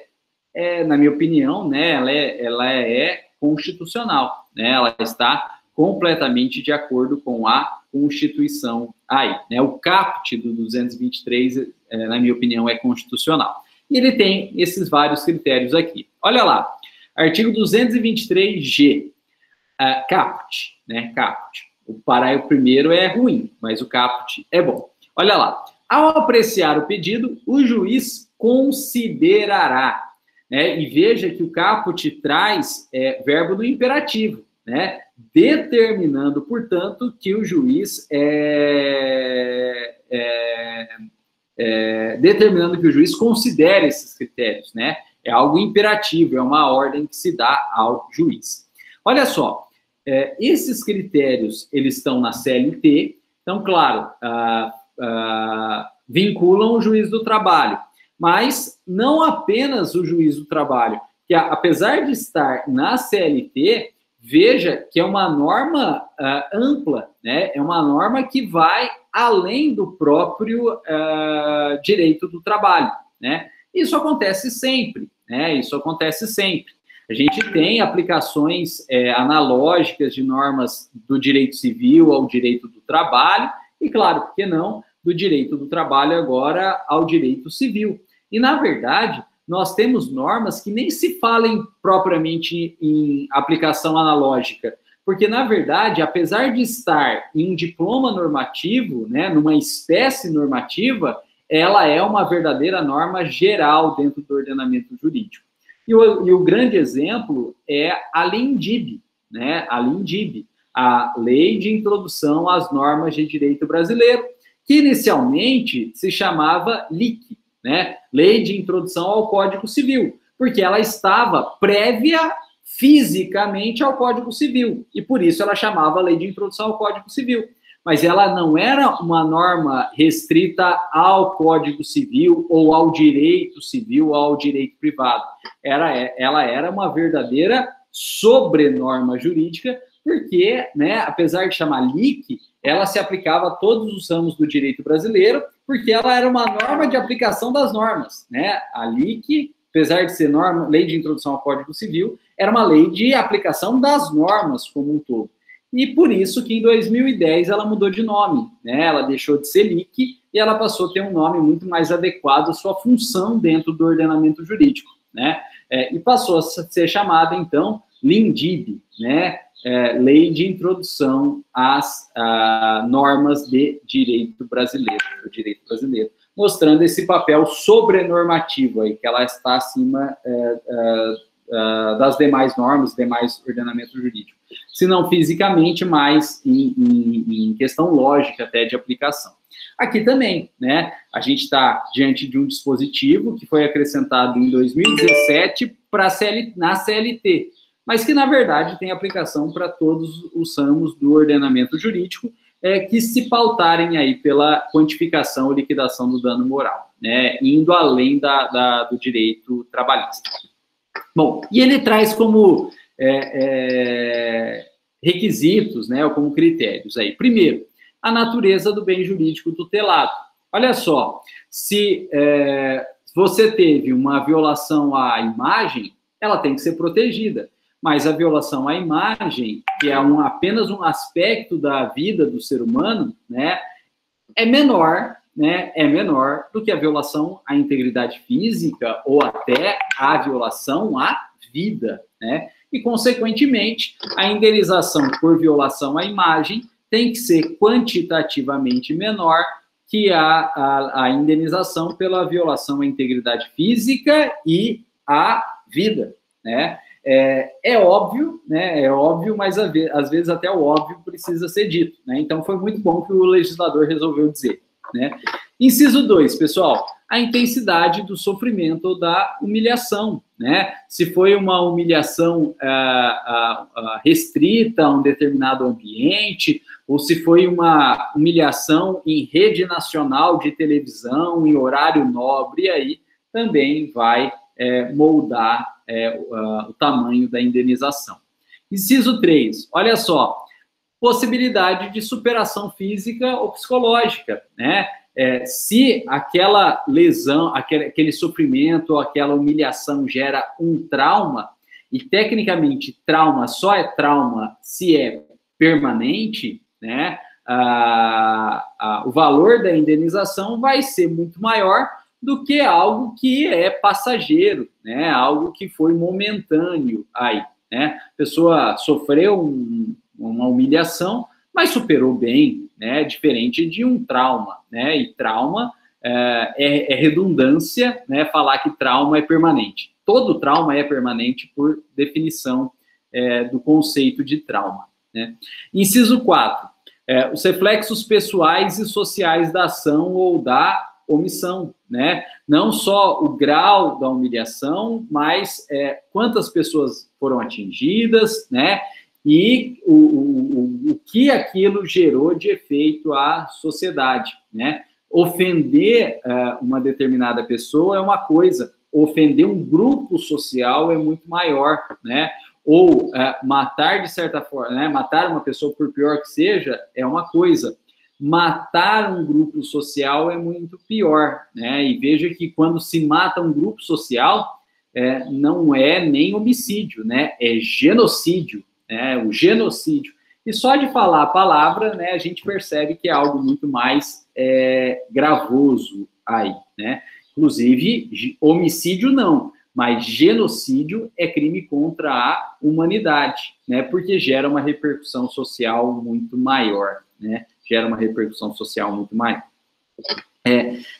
na minha opinião, né, ela é constitucional, né? Ela está completamente de acordo com a Constituição aí, né? O caput do 223, na minha opinião, é constitucional. E ele tem esses vários critérios aqui. Olha lá, artigo 223G, caput, né? Caput. O parágrafo primeiro é ruim, mas o caput é bom. Olha lá, ao apreciar o pedido, o juiz considerará, né? E veja que o caput traz verbo no imperativo, né? Determinando, portanto, que o juiz determinando que o juiz considere esses critérios, né? É algo imperativo, é uma ordem que se dá ao juiz. Olha só, esses critérios, eles estão na CLT, então, claro, vinculam o juiz do trabalho, mas não apenas o juiz do trabalho, que apesar de estar na CLT, veja que é uma norma ampla, né? É uma norma que vai além do próprio direito do trabalho, né? Isso acontece sempre, né? Isso acontece sempre. A gente tem aplicações analógicas de normas do direito civil ao direito do trabalho e, claro, por que não, do direito do trabalho agora ao direito civil. E, na verdade, nós temos normas que nem se falam propriamente em aplicação analógica, porque, na verdade, apesar de estar em um diploma normativo, né, numa espécie normativa, ela é uma verdadeira norma geral dentro do ordenamento jurídico. E o grande exemplo é a LINDIB, né, a LINDIB, a Lei de Introdução às Normas de Direito Brasileiro, que inicialmente se chamava LIC, né? Lei de Introdução ao Código Civil, porque ela estava prévia fisicamente ao Código Civil, e por isso ela chamava Lei de Introdução ao Código Civil. Mas ela não era uma norma restrita ao Código Civil ou ao direito civil ou ao direito privado. Ela era uma verdadeira sobrenorma jurídica, porque, né, apesar de chamar LIC, ela se aplicava a todos os ramos do direito brasileiro, porque ela era uma norma de aplicação das normas, né? A LIC, apesar de ser norma, Lei de Introdução ao Código Civil, era uma lei de aplicação das normas como um todo. E por isso que em 2010 ela mudou de nome, né? Ela deixou de ser LIC e ela passou a ter um nome muito mais adequado à sua função dentro do ordenamento jurídico, né? E passou a ser chamada, então, LINDIB, né? Lei de Introdução às Normas de Direito Brasileiro, mostrando esse papel sobrenormativo aí, que ela está acima das demais normas, demais ordenamentos jurídicos, se não fisicamente, mas em questão lógica até de aplicação. Aqui também, né, a gente está diante de um dispositivo que foi acrescentado em 2017 na CLT, mas que, na verdade, tem aplicação para todos os ramos do ordenamento jurídico, que se pautarem aí pela quantificação ou liquidação do dano moral, né, indo além do direito trabalhista. Bom, e ele traz como requisitos, né, ou como critérios aí. Primeiro, a natureza do bem jurídico tutelado. Olha só, se você teve uma violação à imagem, ela tem que ser protegida. Mas a violação à imagem, que é apenas um aspecto da vida do ser humano, né, é menor do que a violação à integridade física ou até a violação à vida, né? E, consequentemente, a indenização por violação à imagem tem que ser quantitativamente menor que a indenização pela violação à integridade física e à vida, né? É óbvio, né? É óbvio, mas às vezes até o óbvio precisa ser dito, né? Então foi muito bom que o legislador resolveu dizer, né? Inciso 2, pessoal, a intensidade do sofrimento ou da humilhação, né? Se foi uma humilhação restrita a um determinado ambiente, ou se foi uma humilhação em rede nacional de televisão, em horário nobre, e aí também vai moldar o tamanho da indenização. Inciso 3, olha só, possibilidade de superação física ou psicológica, né? Se aquela lesão, aquele sofrimento ou aquela humilhação gera um trauma, e tecnicamente trauma só é trauma se é permanente, né? O valor da indenização vai ser muito maior do que algo que é passageiro, né? Algo que foi momentâneo aí, né? A pessoa sofreu uma humilhação, mas superou bem, né? Diferente de um trauma, né? E trauma é redundância, né? Falar que trauma é permanente. Todo trauma é permanente por definição do conceito de trauma, né? Inciso 4. Os reflexos pessoais e sociais da ação ou da omissão, né? Não só o grau da humilhação, mas quantas pessoas foram atingidas, né? E o que aquilo gerou de efeito à sociedade, né? Ofender uma determinada pessoa é uma coisa, ofender um grupo social é muito maior, né? Ou matar de certa forma, né? Matar uma pessoa, por pior que seja, é uma coisa. Matar um grupo social é muito pior, né? E veja que quando se mata um grupo social, não é nem homicídio, né? É genocídio, né? O genocídio. E só de falar a palavra, né, a gente percebe que é algo muito mais gravoso aí, né? Inclusive, homicídio não, mas genocídio é crime contra a humanidade, né? Porque gera uma repercussão social muito maior, né? Gera uma repercussão social muito maior.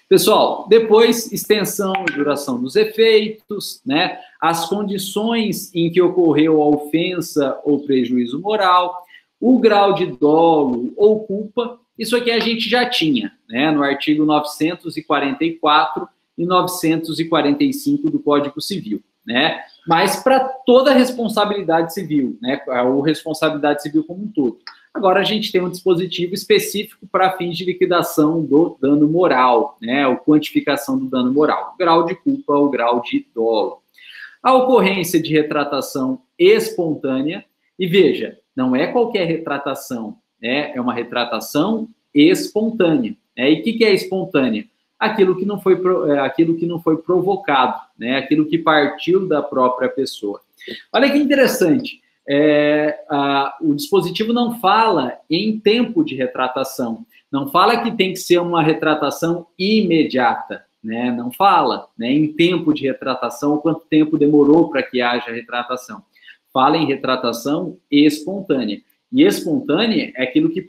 Pessoal, depois, extensão e duração dos efeitos, né? As condições em que ocorreu a ofensa ou prejuízo moral, o grau de dolo ou culpa, isso aqui a gente já tinha, né? No artigo 944, e 945 do Código Civil, né? Mas para toda a responsabilidade civil, né? Ou responsabilidade civil como um todo. Agora a gente tem um dispositivo específico para fins de liquidação do dano moral, né? Ou quantificação do dano moral, o grau de culpa ou grau de dolo. A ocorrência de retratação espontânea, e veja, não é qualquer retratação, né? É uma retratação espontânea. Né? E o que é espontânea? Aquilo que não foi provocado, né? Aquilo que partiu da própria pessoa. Olha que interessante, o dispositivo não fala em tempo de retratação, não fala que tem que ser uma retratação imediata, né? Não fala, né, em tempo de retratação, quanto tempo demorou para que haja retratação. Fala em retratação espontânea. E espontânea é aquilo que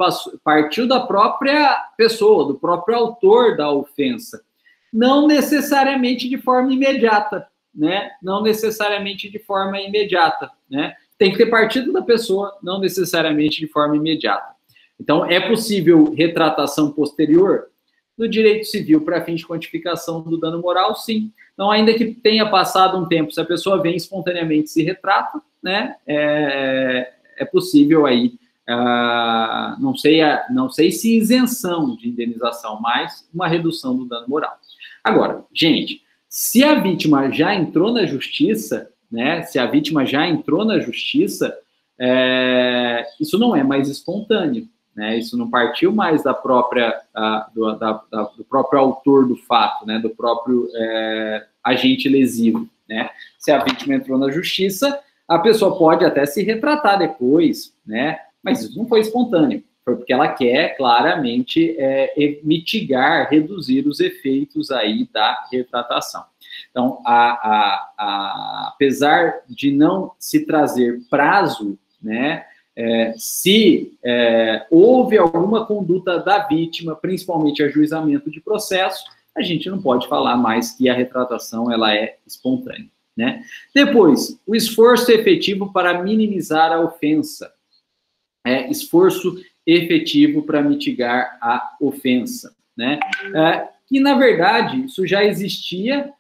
partiu da própria pessoa, do próprio autor da ofensa. Não necessariamente de forma imediata, né? Não necessariamente de forma imediata, né? Tem que ter partido da pessoa, não necessariamente de forma imediata. Então, é possível retratação posterior? No direito civil, para fins de quantificação do dano moral, sim. Então, ainda que tenha passado um tempo, se a pessoa vem espontaneamente se retrata, né? É possível aí, não sei se isenção de indenização, mas uma redução do dano moral. Agora, gente, se a vítima já entrou na justiça, né? Se a vítima já entrou na justiça, isso não é mais espontâneo, né? Isso não partiu mais da própria, do próprio autor do fato, né? Do próprio agente lesivo, né? Se a vítima entrou na justiça, a pessoa pode até se retratar depois, né? Mas isso não foi espontâneo. Foi porque ela quer claramente mitigar, reduzir os efeitos aí da retratação. Então, apesar de não se trazer prazo, né? Se houve alguma conduta da vítima, principalmente ajuizamento de processo, a gente não pode falar mais que a retratação ela é espontânea. Né? Depois, o esforço efetivo para minimizar a ofensa. Esforço efetivo para mitigar a ofensa. Né? Que, na verdade, isso já existia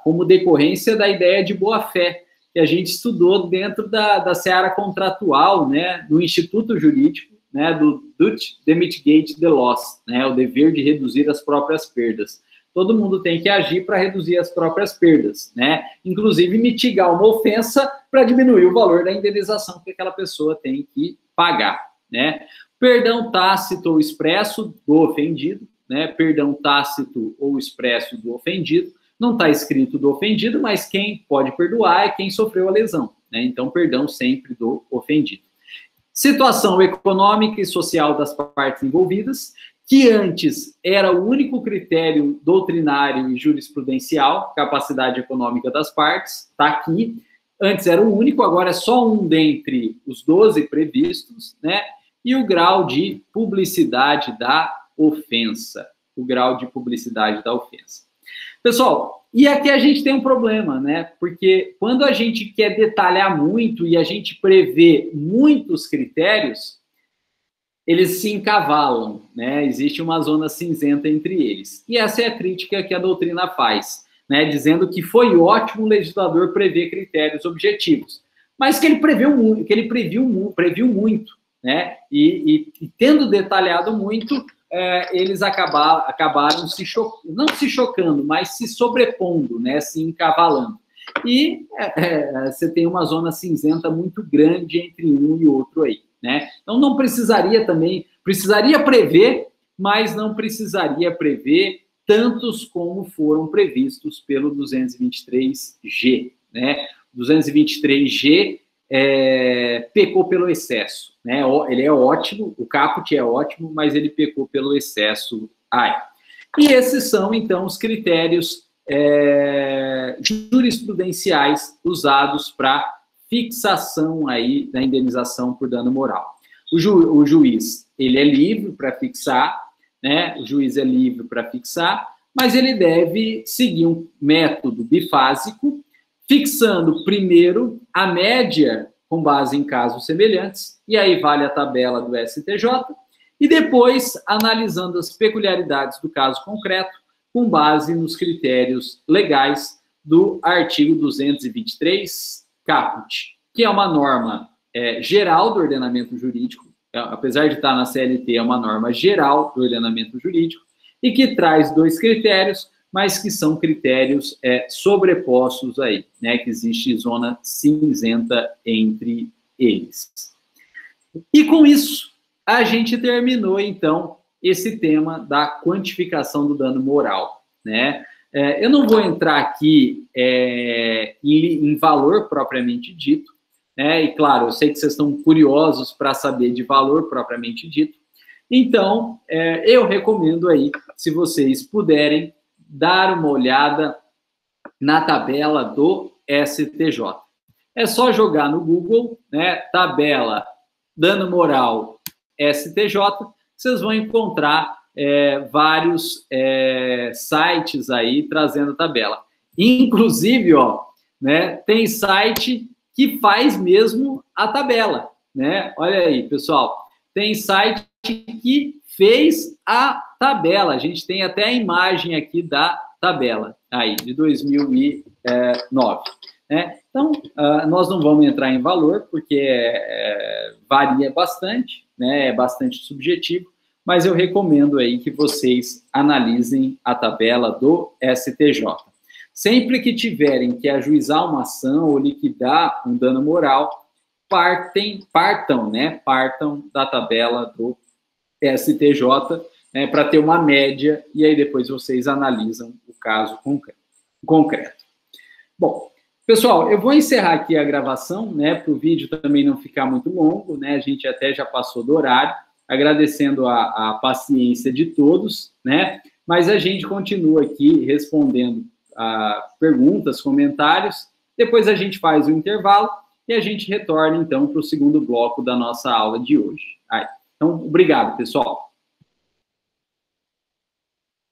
como decorrência da ideia de boa-fé, que a gente estudou dentro da seara contratual, né, do Instituto Jurídico, né, do Duty to Mitigate the Loss, né, o dever de reduzir as próprias perdas. Todo mundo tem que agir para reduzir as próprias perdas, né? Inclusive mitigar uma ofensa para diminuir o valor da indenização que aquela pessoa tem que pagar, né? Perdão tácito ou expresso do ofendido, né? Perdão tácito ou expresso do ofendido. Não está escrito do ofendido, mas quem pode perdoar é quem sofreu a lesão, né? Então, perdão sempre do ofendido. Situação econômica e social das partes envolvidas, que antes era o único critério doutrinário e jurisprudencial, capacidade econômica das partes, está aqui. Antes era o único, agora é só um dentre os 12 previstos, né? E o grau de publicidade da ofensa. O grau de publicidade da ofensa. Pessoal, e aqui a gente tem um problema, né? Porque quando a gente quer detalhar muito e a gente prevê muitos critérios, eles se encavalam, né? Existe uma zona cinzenta entre eles. E essa é a crítica que a doutrina faz, né? Dizendo que foi ótimo o legislador prever critérios objetivos, mas que ele previu muito, né? E tendo detalhado muito, eles acabaram não se chocando, mas se sobrepondo, né? Se encavalando. E você tem uma zona cinzenta muito grande entre um e outro aí. Né? Então, não precisaria prever, mas não precisaria prever tantos como foram previstos pelo 223G. Né? 223G pecou pelo excesso. Né? Ele é ótimo, o caput é ótimo, mas ele pecou pelo excesso. E esses são, então, os critérios jurisprudenciais usados para fixação aí da indenização por dano moral. O juiz, ele é livre para fixar, né? O juiz é livre para fixar, mas ele deve seguir um método bifásico, fixando primeiro a média com base em casos semelhantes, e aí vale a tabela do STJ, e depois analisando as peculiaridades do caso concreto, com base nos critérios legais do artigo 223 caput, que é uma norma geral do ordenamento jurídico, apesar de estar na CLT, é uma norma geral do ordenamento jurídico, e que traz 2 critérios, mas que são critérios sobrepostos aí, né, que existe zona cinzenta entre eles. E com isso, a gente terminou, então, esse tema da quantificação do dano moral, né? Eu não vou entrar aqui em valor propriamente dito, né? E, claro, eu sei que vocês estão curiosos para saber de valor propriamente dito. Então, eu recomendo aí, se vocês puderem, dar uma olhada na tabela do STJ. É só jogar no Google, né, tabela dano moral STJ, vocês vão encontrar vários sites aí trazendo tabela. Inclusive, ó, né, tem site que faz mesmo a tabela, né? Olha aí, pessoal, tem site que fez a tabela. A gente tem até a imagem aqui da tabela aí de 2009, né? Então, nós não vamos entrar em valor porque varia bastante, né? É bastante subjetivo, mas eu recomendo aí que vocês analisem a tabela do STJ. Sempre que tiverem que ajuizar uma ação ou liquidar um dano moral, partam da tabela do STJ, né, para ter uma média, e aí depois vocês analisam o caso concreto. Bom, pessoal, eu vou encerrar aqui a gravação, né, para o vídeo também não ficar muito longo, né, a gente até já passou do horário, agradecendo a paciência de todos, né, mas a gente continua aqui respondendo perguntas, comentários, depois a gente faz o intervalo e a gente retorna, então, para o segundo bloco da nossa aula de hoje. Então, obrigado, pessoal.